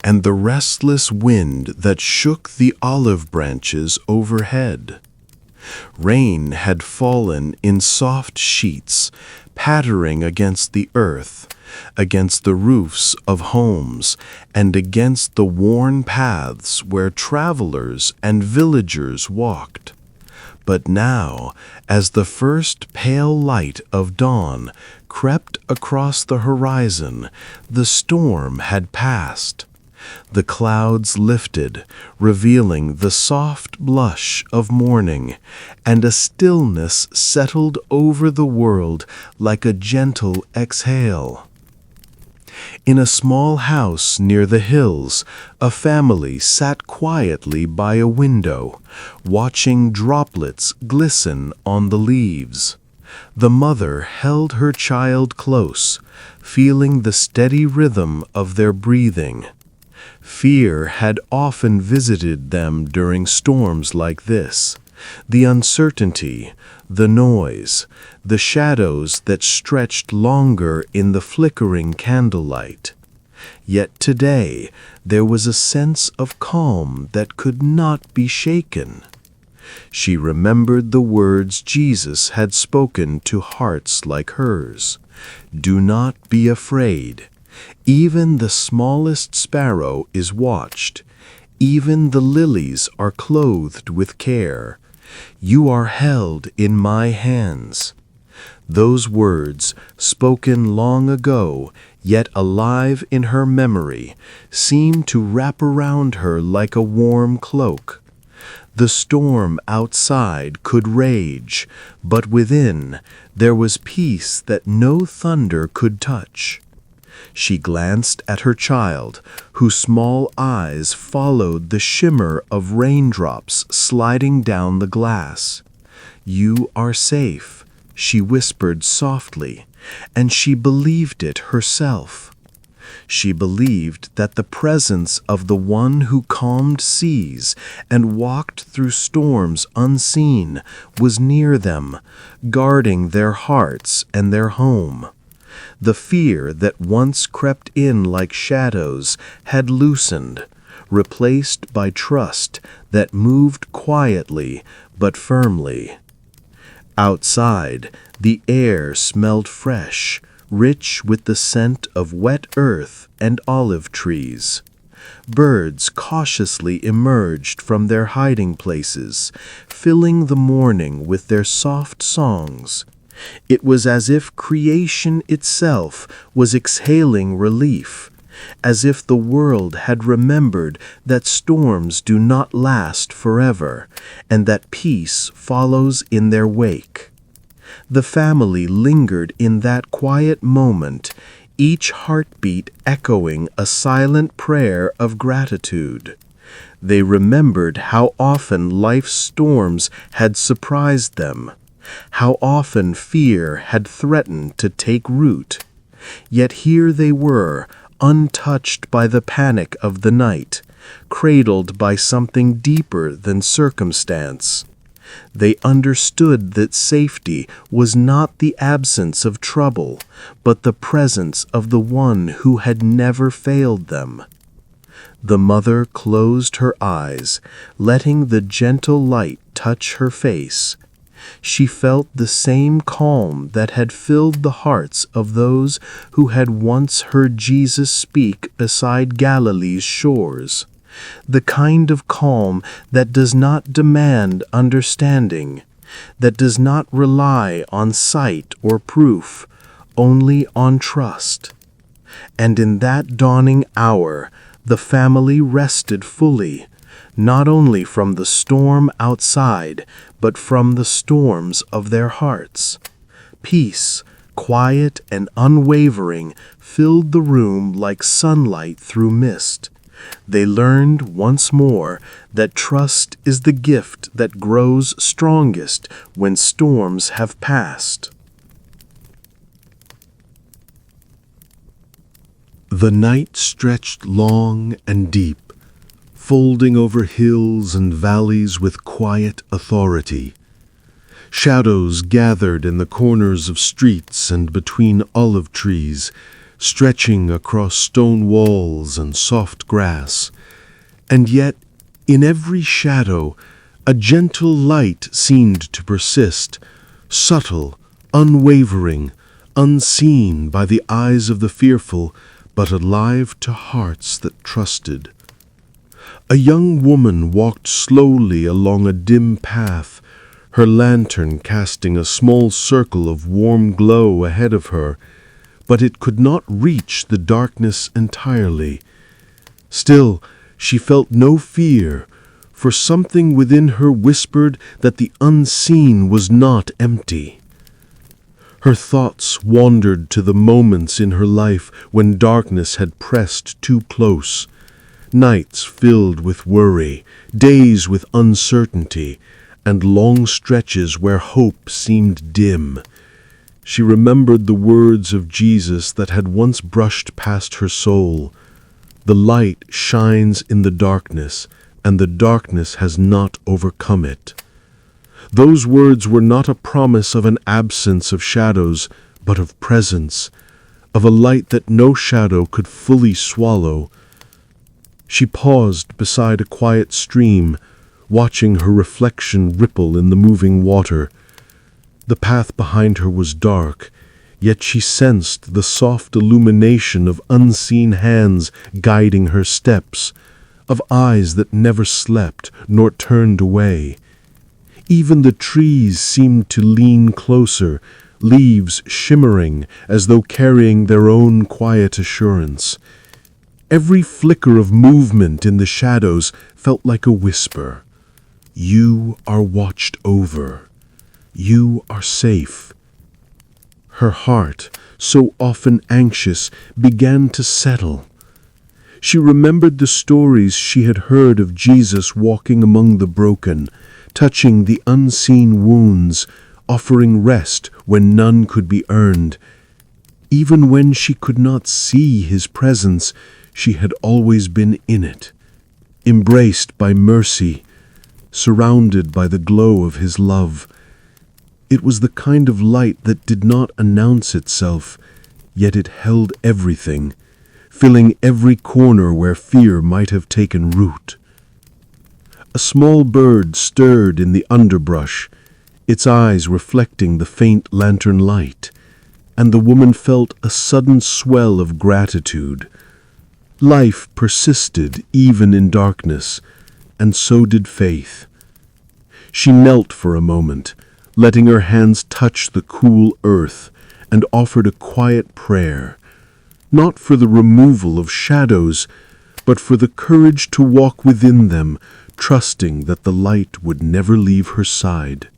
and the restless wind that shook the olive branches overhead. Rain had fallen in soft sheets, pattering against the earth, against the roofs of homes, and against the worn paths where travelers and villagers walked. But now, as the first pale light of dawn crept across the horizon, the storm had passed. The clouds lifted, revealing the soft blush of morning, and a stillness settled over the world like a gentle exhale. In a small house near the hills, a family sat quietly by a window, watching droplets glisten on the leaves. The mother held her child close, feeling the steady rhythm of their breathing. Fear had often visited them during storms like this. The uncertainty, the noise, the shadows that stretched longer in the flickering candlelight. Yet today there was a sense of calm that could not be shaken. She remembered the words Jesus had spoken to hearts like hers. "Do not be afraid. Even the smallest sparrow is watched. Even the lilies are clothed with care. You are held in my hands." Those words, spoken long ago, yet alive in her memory, seemed to wrap around her like a warm cloak. The storm outside could rage, but within there was peace that no thunder could touch. She glanced at her child, whose small eyes followed the shimmer of raindrops sliding down the glass. "You are safe," she whispered softly, and she believed it herself. She believed that the presence of the one who calmed seas and walked through storms unseen was near them, guarding their hearts and their home. The fear that once crept in like shadows had loosened, replaced by trust that moved quietly but firmly. Outside, the air smelled fresh, rich with the scent of wet earth and olive trees. Birds cautiously emerged from their hiding places, filling the morning with their soft songs. It was as if creation itself was exhaling relief, as if the world had remembered that storms do not last forever, and that peace follows in their wake. The family lingered in that quiet moment, each heartbeat echoing a silent prayer of gratitude. They remembered how often life's storms had surprised them, How often fear had threatened to take root. Yet here they were, untouched by the panic of the night, cradled by something deeper than circumstance. They understood that safety was not the absence of trouble, but the presence of the one who had never failed them. The mother closed her eyes, letting the gentle light touch her face. She felt the same calm that had filled the hearts of those who had once heard Jesus speak beside Galilee's shores. The kind of calm that does not demand understanding, that does not rely on sight or proof, only on trust. And in that dawning hour, the family rested fully, not only from the storm outside, but from the storms of their hearts. Peace, quiet and unwavering, filled the room like sunlight through mist. They learned once more that trust is the gift that grows strongest when storms have passed. The night stretched long and deep, folding over hills and valleys with quiet authority. Shadows gathered in the corners of streets and between olive trees, stretching across stone walls and soft grass. And yet, in every shadow, a gentle light seemed to persist, subtle, unwavering, unseen by the eyes of the fearful, but alive to hearts that trusted. A young woman walked slowly along a dim path, her lantern casting a small circle of warm glow ahead of her, but it could not reach the darkness entirely. Still, she felt no fear, for something within her whispered that the unseen was not empty. Her thoughts wandered to the moments in her life when darkness had pressed too close, nights filled with worry, days with uncertainty, and long stretches where hope seemed dim. She remembered the words of Jesus that had once brushed past her soul. The light shines in the darkness, and the darkness has not overcome it. Those words were not a promise of an absence of shadows, but of presence, of a light that no shadow could fully swallow. She paused beside a quiet stream, watching her reflection ripple in the moving water. The path behind her was dark, yet she sensed the soft illumination of unseen hands guiding her steps, of eyes that never slept nor turned away. Even the trees seemed to lean closer, leaves shimmering as though carrying their own quiet assurance. Every flicker of movement in the shadows felt like a whisper. You are watched over. You are safe. Her heart, so often anxious, began to settle. She remembered the stories she had heard of Jesus walking among the broken, touching the unseen wounds, offering rest when none could be earned. Even when she could not see his presence, she had always been in it, embraced by mercy, surrounded by the glow of his love. It was the kind of light that did not announce itself, yet it held everything, filling every corner where fear might have taken root. A small bird stirred in the underbrush, its eyes reflecting the faint lantern light, and the woman felt a sudden swell of gratitude. Life persisted even in darkness, and so did faith. She knelt for a moment, letting her hands touch the cool earth, and offered a quiet prayer, not for the removal of shadows, but for the courage to walk within them, trusting that the light would never leave her side.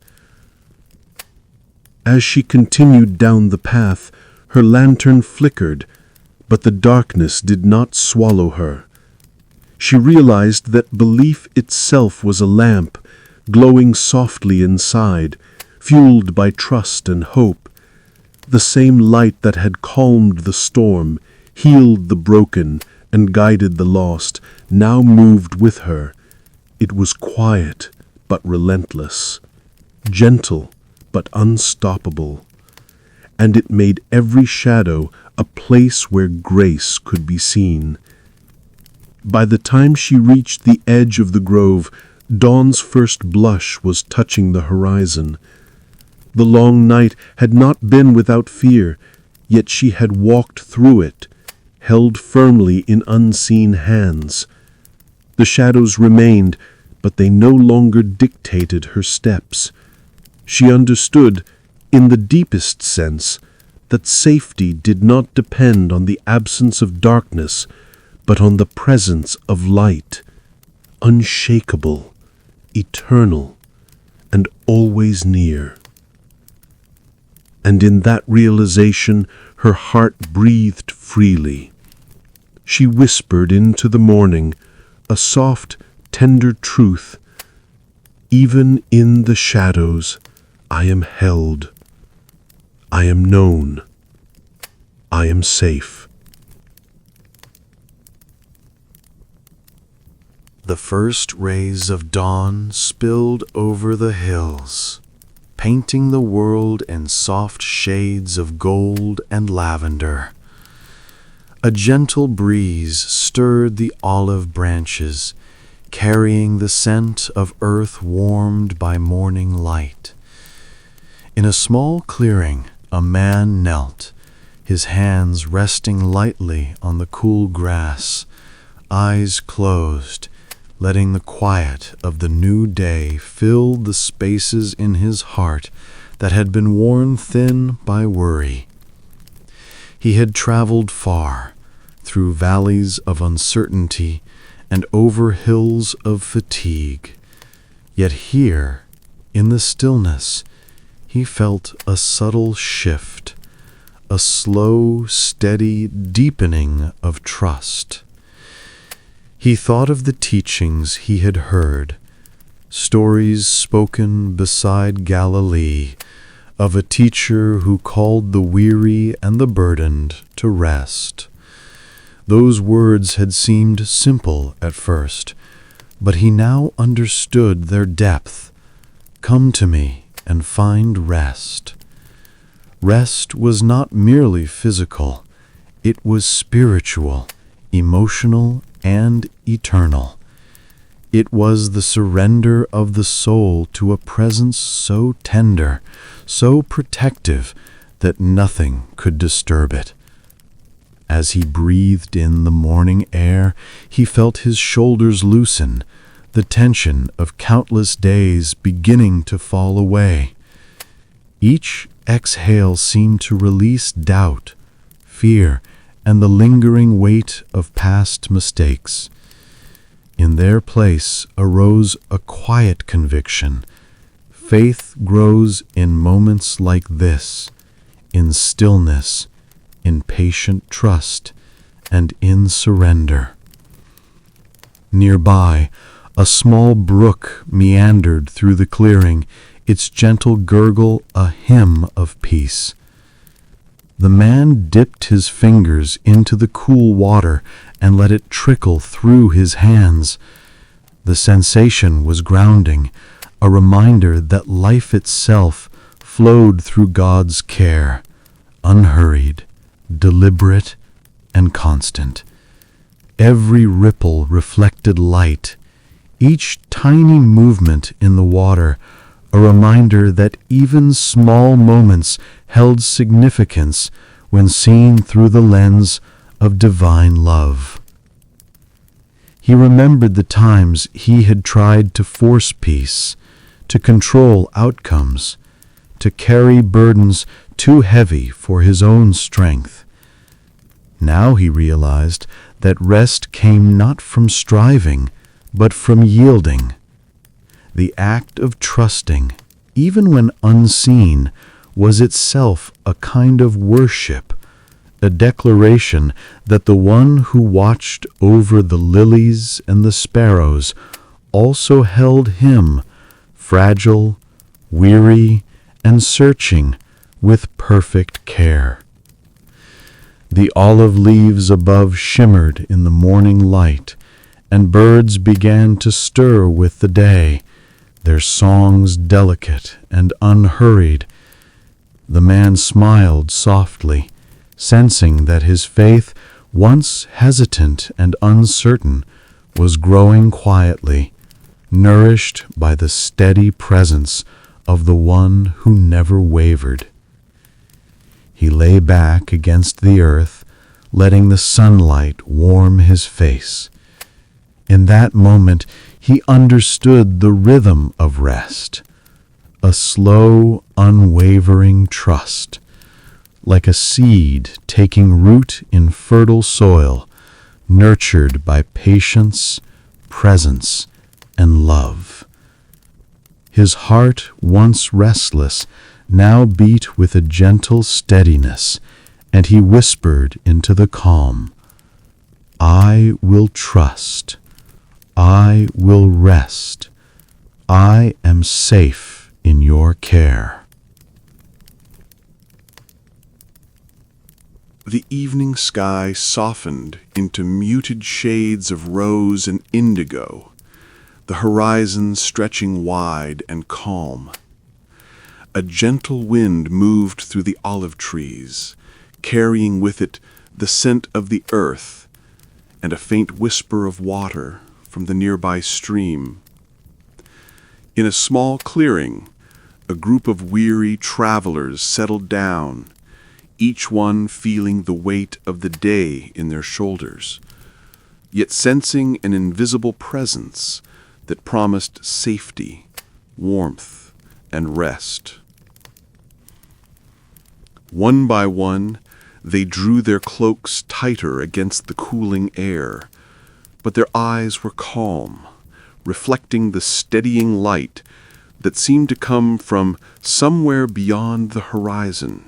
As she continued down the path, her lantern flickered, but the darkness did not swallow her. She realized that belief itself was a lamp, glowing softly inside, fueled by trust and hope. The same light that had calmed the storm, healed the broken, and guided the lost, now moved with her. It was quiet but relentless, gentle but unstoppable, and it made every shadow a place where grace could be seen. By the time she reached the edge of the grove, dawn's first blush was touching the horizon. The long night had not been without fear, yet she had walked through it, held firmly in unseen hands. The shadows remained, but they no longer dictated her steps. She understood, in the deepest sense, that safety did not depend on the absence of darkness, but on the presence of light, unshakable, eternal, and always near. And in that realization, her heart breathed freely. She whispered into the morning a soft, tender truth. Even in the shadows, I am held. I am known. I am safe. The first rays of dawn spilled over the hills, painting the world in soft shades of gold and lavender. A gentle breeze stirred the olive branches, carrying the scent of earth warmed by morning light. In a small clearing, a man knelt, his hands resting lightly on the cool grass, eyes closed, letting the quiet of the new day fill the spaces in his heart that had been worn thin by worry. He had traveled far, through valleys of uncertainty and over hills of fatigue. Yet here, in the stillness, he felt a subtle shift, a slow, steady deepening of trust. He thought of the teachings he had heard, stories spoken beside Galilee, of a teacher who called the weary and the burdened to rest. Those words had seemed simple at first, but he now understood their depth. Come to me and find rest. Rest was not merely physical, it was spiritual, emotional, and eternal. It was the surrender of the soul to a presence so tender, so protective, that nothing could disturb it. As he breathed in the morning air, he felt his shoulders loosen, the tension of countless days beginning to fall away. Each exhale seemed to release doubt, fear, and the lingering weight of past mistakes. In their place arose a quiet conviction. Faith grows in moments like this, in stillness, in patient trust, and in surrender. Nearby, a small brook meandered through the clearing, its gentle gurgle a hymn of peace. The man dipped his fingers into the cool water and let it trickle through his hands. The sensation was grounding, a reminder that life itself flowed through God's care, unhurried, deliberate, and constant. Every ripple reflected light, each tiny movement in the water a reminder that even small moments held significance when seen through the lens of divine love. He remembered the times he had tried to force peace, to control outcomes, to carry burdens too heavy for his own strength. Now he realized that rest came not from striving, but from yielding. The act of trusting, even when unseen, was itself a kind of worship, a declaration that the one who watched over the lilies and the sparrows also held him, fragile, weary, and searching with perfect care. The olive leaves above shimmered in the morning light, and birds began to stir with the day, their songs delicate and unhurried. The man smiled softly, sensing that his faith, once hesitant and uncertain, was growing quietly, nourished by the steady presence of the one who never wavered. He lay back against the earth, letting the sunlight warm his face. In that moment, he understood the rhythm of rest, a slow, unwavering trust, like a seed taking root in fertile soil, nurtured by patience, presence, and love. His heart, once restless, now beat with a gentle steadiness, and he whispered into the calm, "I will trust. I will rest. I am safe in your care." The evening sky softened into muted shades of rose and indigo, the horizon stretching wide and calm. A gentle wind moved through the olive trees, carrying with it the scent of the earth and a faint whisper of water from the nearby stream. In a small clearing, a group of weary travelers settled down, each one feeling the weight of the day in their shoulders, yet sensing an invisible presence that promised safety, warmth, and rest. One by one, they drew their cloaks tighter against the cooling air, but their eyes were calm, reflecting the steadying light that seemed to come from somewhere beyond the horizon.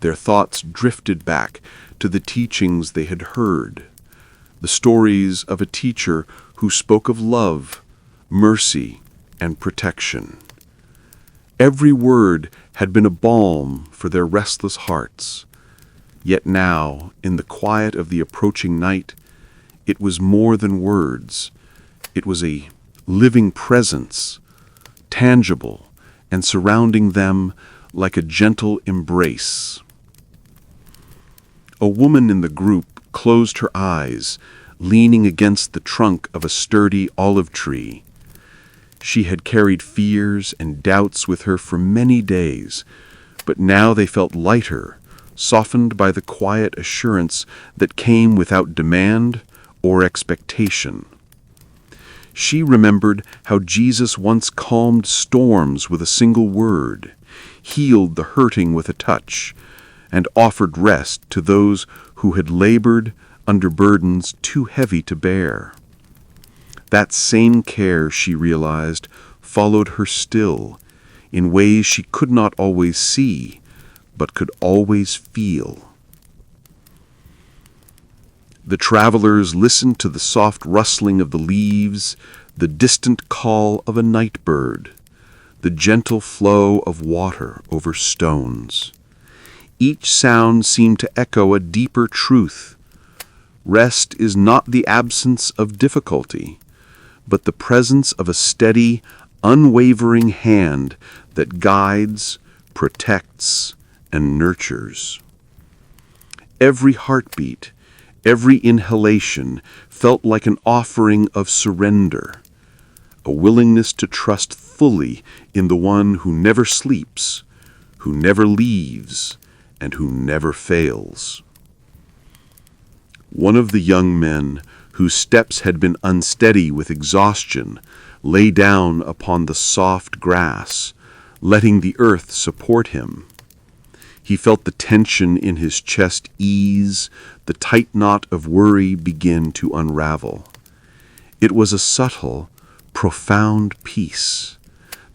Their thoughts drifted back to the teachings they had heard, the stories of a teacher who spoke of love, mercy, and protection. Every word had been a balm for their restless hearts, yet now, in the quiet of the approaching night, it was more than words. It was a living presence, tangible and surrounding them like a gentle embrace. A woman in the group closed her eyes, leaning against the trunk of a sturdy olive tree. She had carried fears and doubts with her for many days, but now they felt lighter, softened by the quiet assurance that came without demand or expectation. She remembered how Jesus once calmed storms with a single word, healed the hurting with a touch, and offered rest to those who had labored under burdens too heavy to bear. That same care, she realized, followed her still, in ways she could not always see, but could always feel. The travelers listened to the soft rustling of the leaves, the distant call of a night bird, the gentle flow of water over stones. Each sound seemed to echo a deeper truth. Rest is not the absence of difficulty, but the presence of a steady, unwavering hand that guides, protects, and nurtures. Every heartbeat, every inhalation felt like an offering of surrender, a willingness to trust fully in the one who never sleeps, who never leaves, and who never fails. One of the young men, whose steps had been unsteady with exhaustion, lay down upon the soft grass, letting the earth support him. He felt the tension in his chest ease, the tight knot of worry begin to unravel. It was a subtle, profound peace,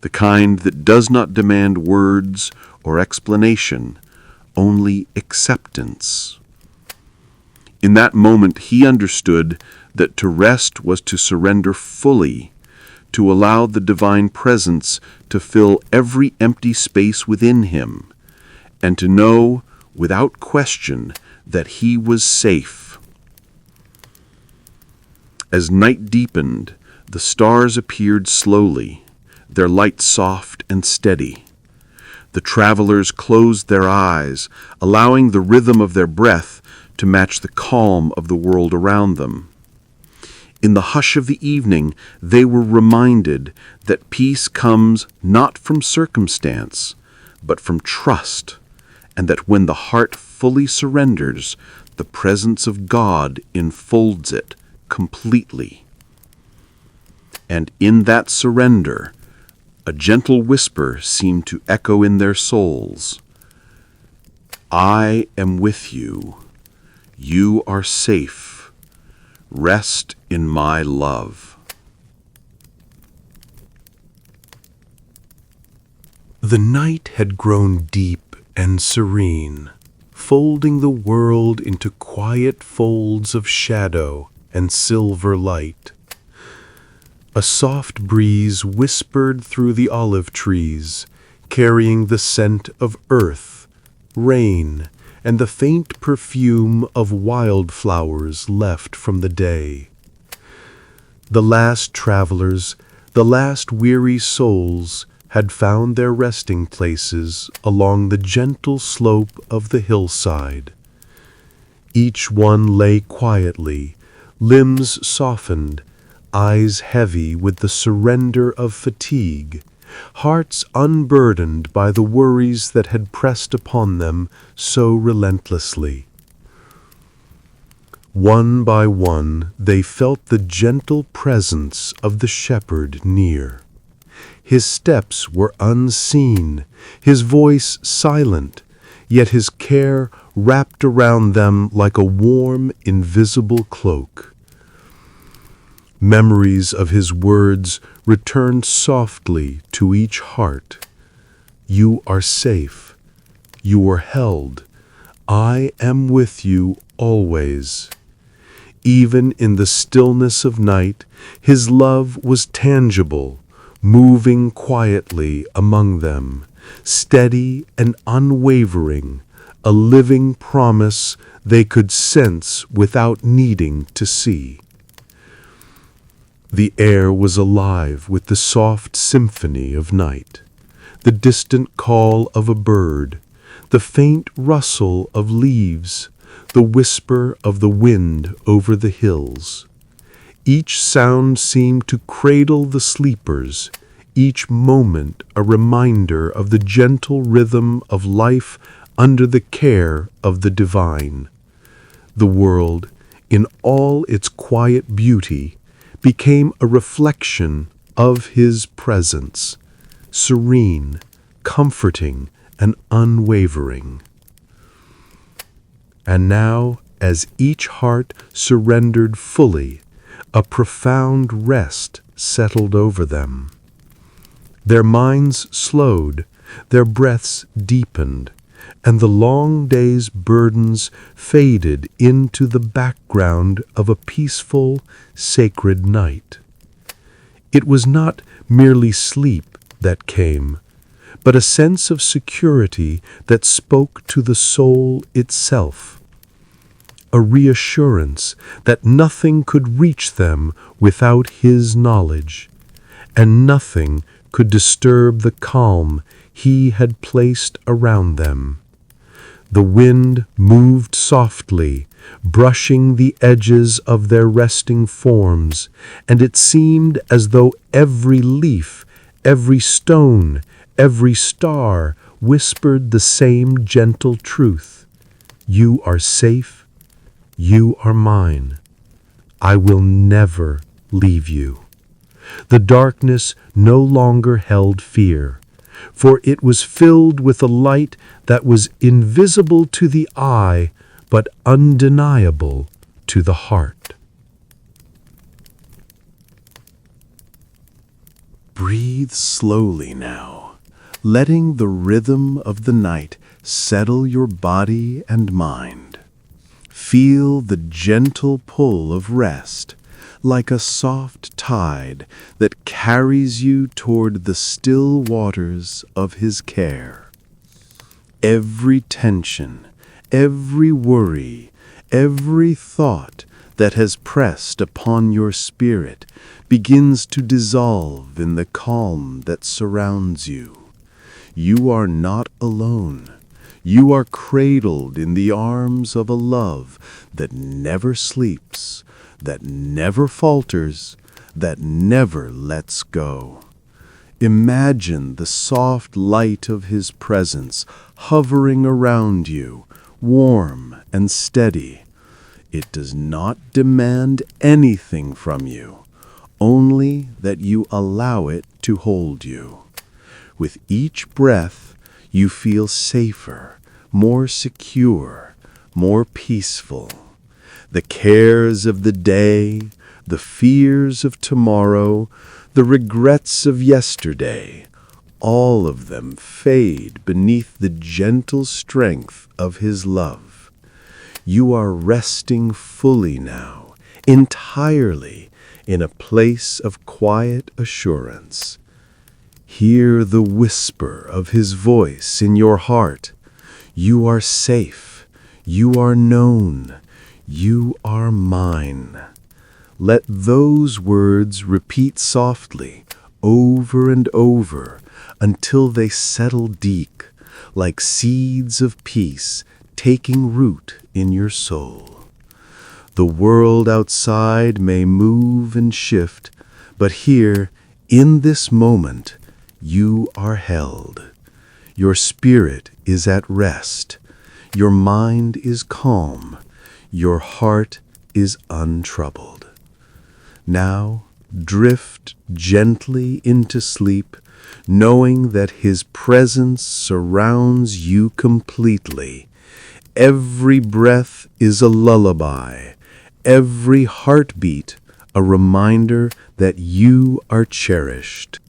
the kind that does not demand words or explanation, only acceptance. In that moment he understood that to rest was to surrender fully, to allow the divine presence to fill every empty space within him, and to know without question that he was safe. As night deepened, the stars appeared slowly, their light soft and steady. The travelers closed their eyes, allowing the rhythm of their breath to match the calm of the world around them. In the hush of the evening, they were reminded that peace comes not from circumstance, but from trust, and that when the heart fully surrenders, the presence of God enfolds it completely. And in that surrender, a gentle whisper seemed to echo in their souls. I am with you. You are safe. Rest in my love. The night had grown deep and serene, folding the world into quiet folds of shadow and silver light. A soft breeze whispered through the olive trees, carrying the scent of earth, rain, and the faint perfume of wildflowers left from the day. The last travelers, the last weary souls, had found their resting places along the gentle slope of the hillside. Each one lay quietly, limbs softened, eyes heavy with the surrender of fatigue, hearts unburdened by the worries that had pressed upon them so relentlessly. One by one they felt the gentle presence of the shepherd near. His steps were unseen, his voice silent, yet his care wrapped around them like a warm, invisible cloak. Memories of his words returned softly to each heart. You are safe. You are held. I am with you always. Even in the stillness of night, his love was tangible, moving quietly among them, steady and unwavering, a living promise they could sense without needing to see. The air was alive with the soft symphony of night, the distant call of a bird, the faint rustle of leaves, the whisper of the wind over the hills. Each sound seemed to cradle the sleepers, each moment a reminder of the gentle rhythm of life under the care of the divine. The world, in all its quiet beauty, became a reflection of his presence, serene, comforting, and unwavering. And now, as each heart surrendered fully, a profound rest settled over them. Their minds slowed, their breaths deepened, and the long day's burdens faded into the background of a peaceful, sacred night. It was not merely sleep that came, but a sense of security that spoke to the soul itself, a reassurance that nothing could reach them without his knowledge, and nothing could disturb the calm he had placed around them. The wind moved softly, brushing the edges of their resting forms, and it seemed as though every leaf, every stone, every star whispered the same gentle truth. You are safe. You are mine. I will never leave you. The darkness no longer held fear, for it was filled with a light that was invisible to the eye, but undeniable to the heart. Breathe slowly now, letting the rhythm of the night settle your body and mind. Feel the gentle pull of rest like a soft tide that carries you toward the still waters of His care. Every tension, every worry, every thought that has pressed upon your spirit begins to dissolve in the calm that surrounds you. You are not alone. You are cradled in the arms of a love that never sleeps, that never falters, that never lets go. Imagine the soft light of His presence hovering around you, warm and steady. It does not demand anything from you, only that you allow it to hold you. With each breath, you feel safer, more secure, more peaceful. The cares of the day, the fears of tomorrow, the regrets of yesterday, all of them fade beneath the gentle strength of His love. You are resting fully now, entirely, in a place of quiet assurance. Hear the whisper of His voice in your heart. You are safe. You are known. You are mine. Let those words repeat softly, over and over, until they settle deep, like seeds of peace taking root in your soul. The world outside may move and shift, but here, in this moment, you are held. Your spirit is at rest. Your mind is calm. Your heart is untroubled. Now, drift gently into sleep, knowing that His presence surrounds you completely. Every breath is a lullaby. Every heartbeat a reminder that you are cherished.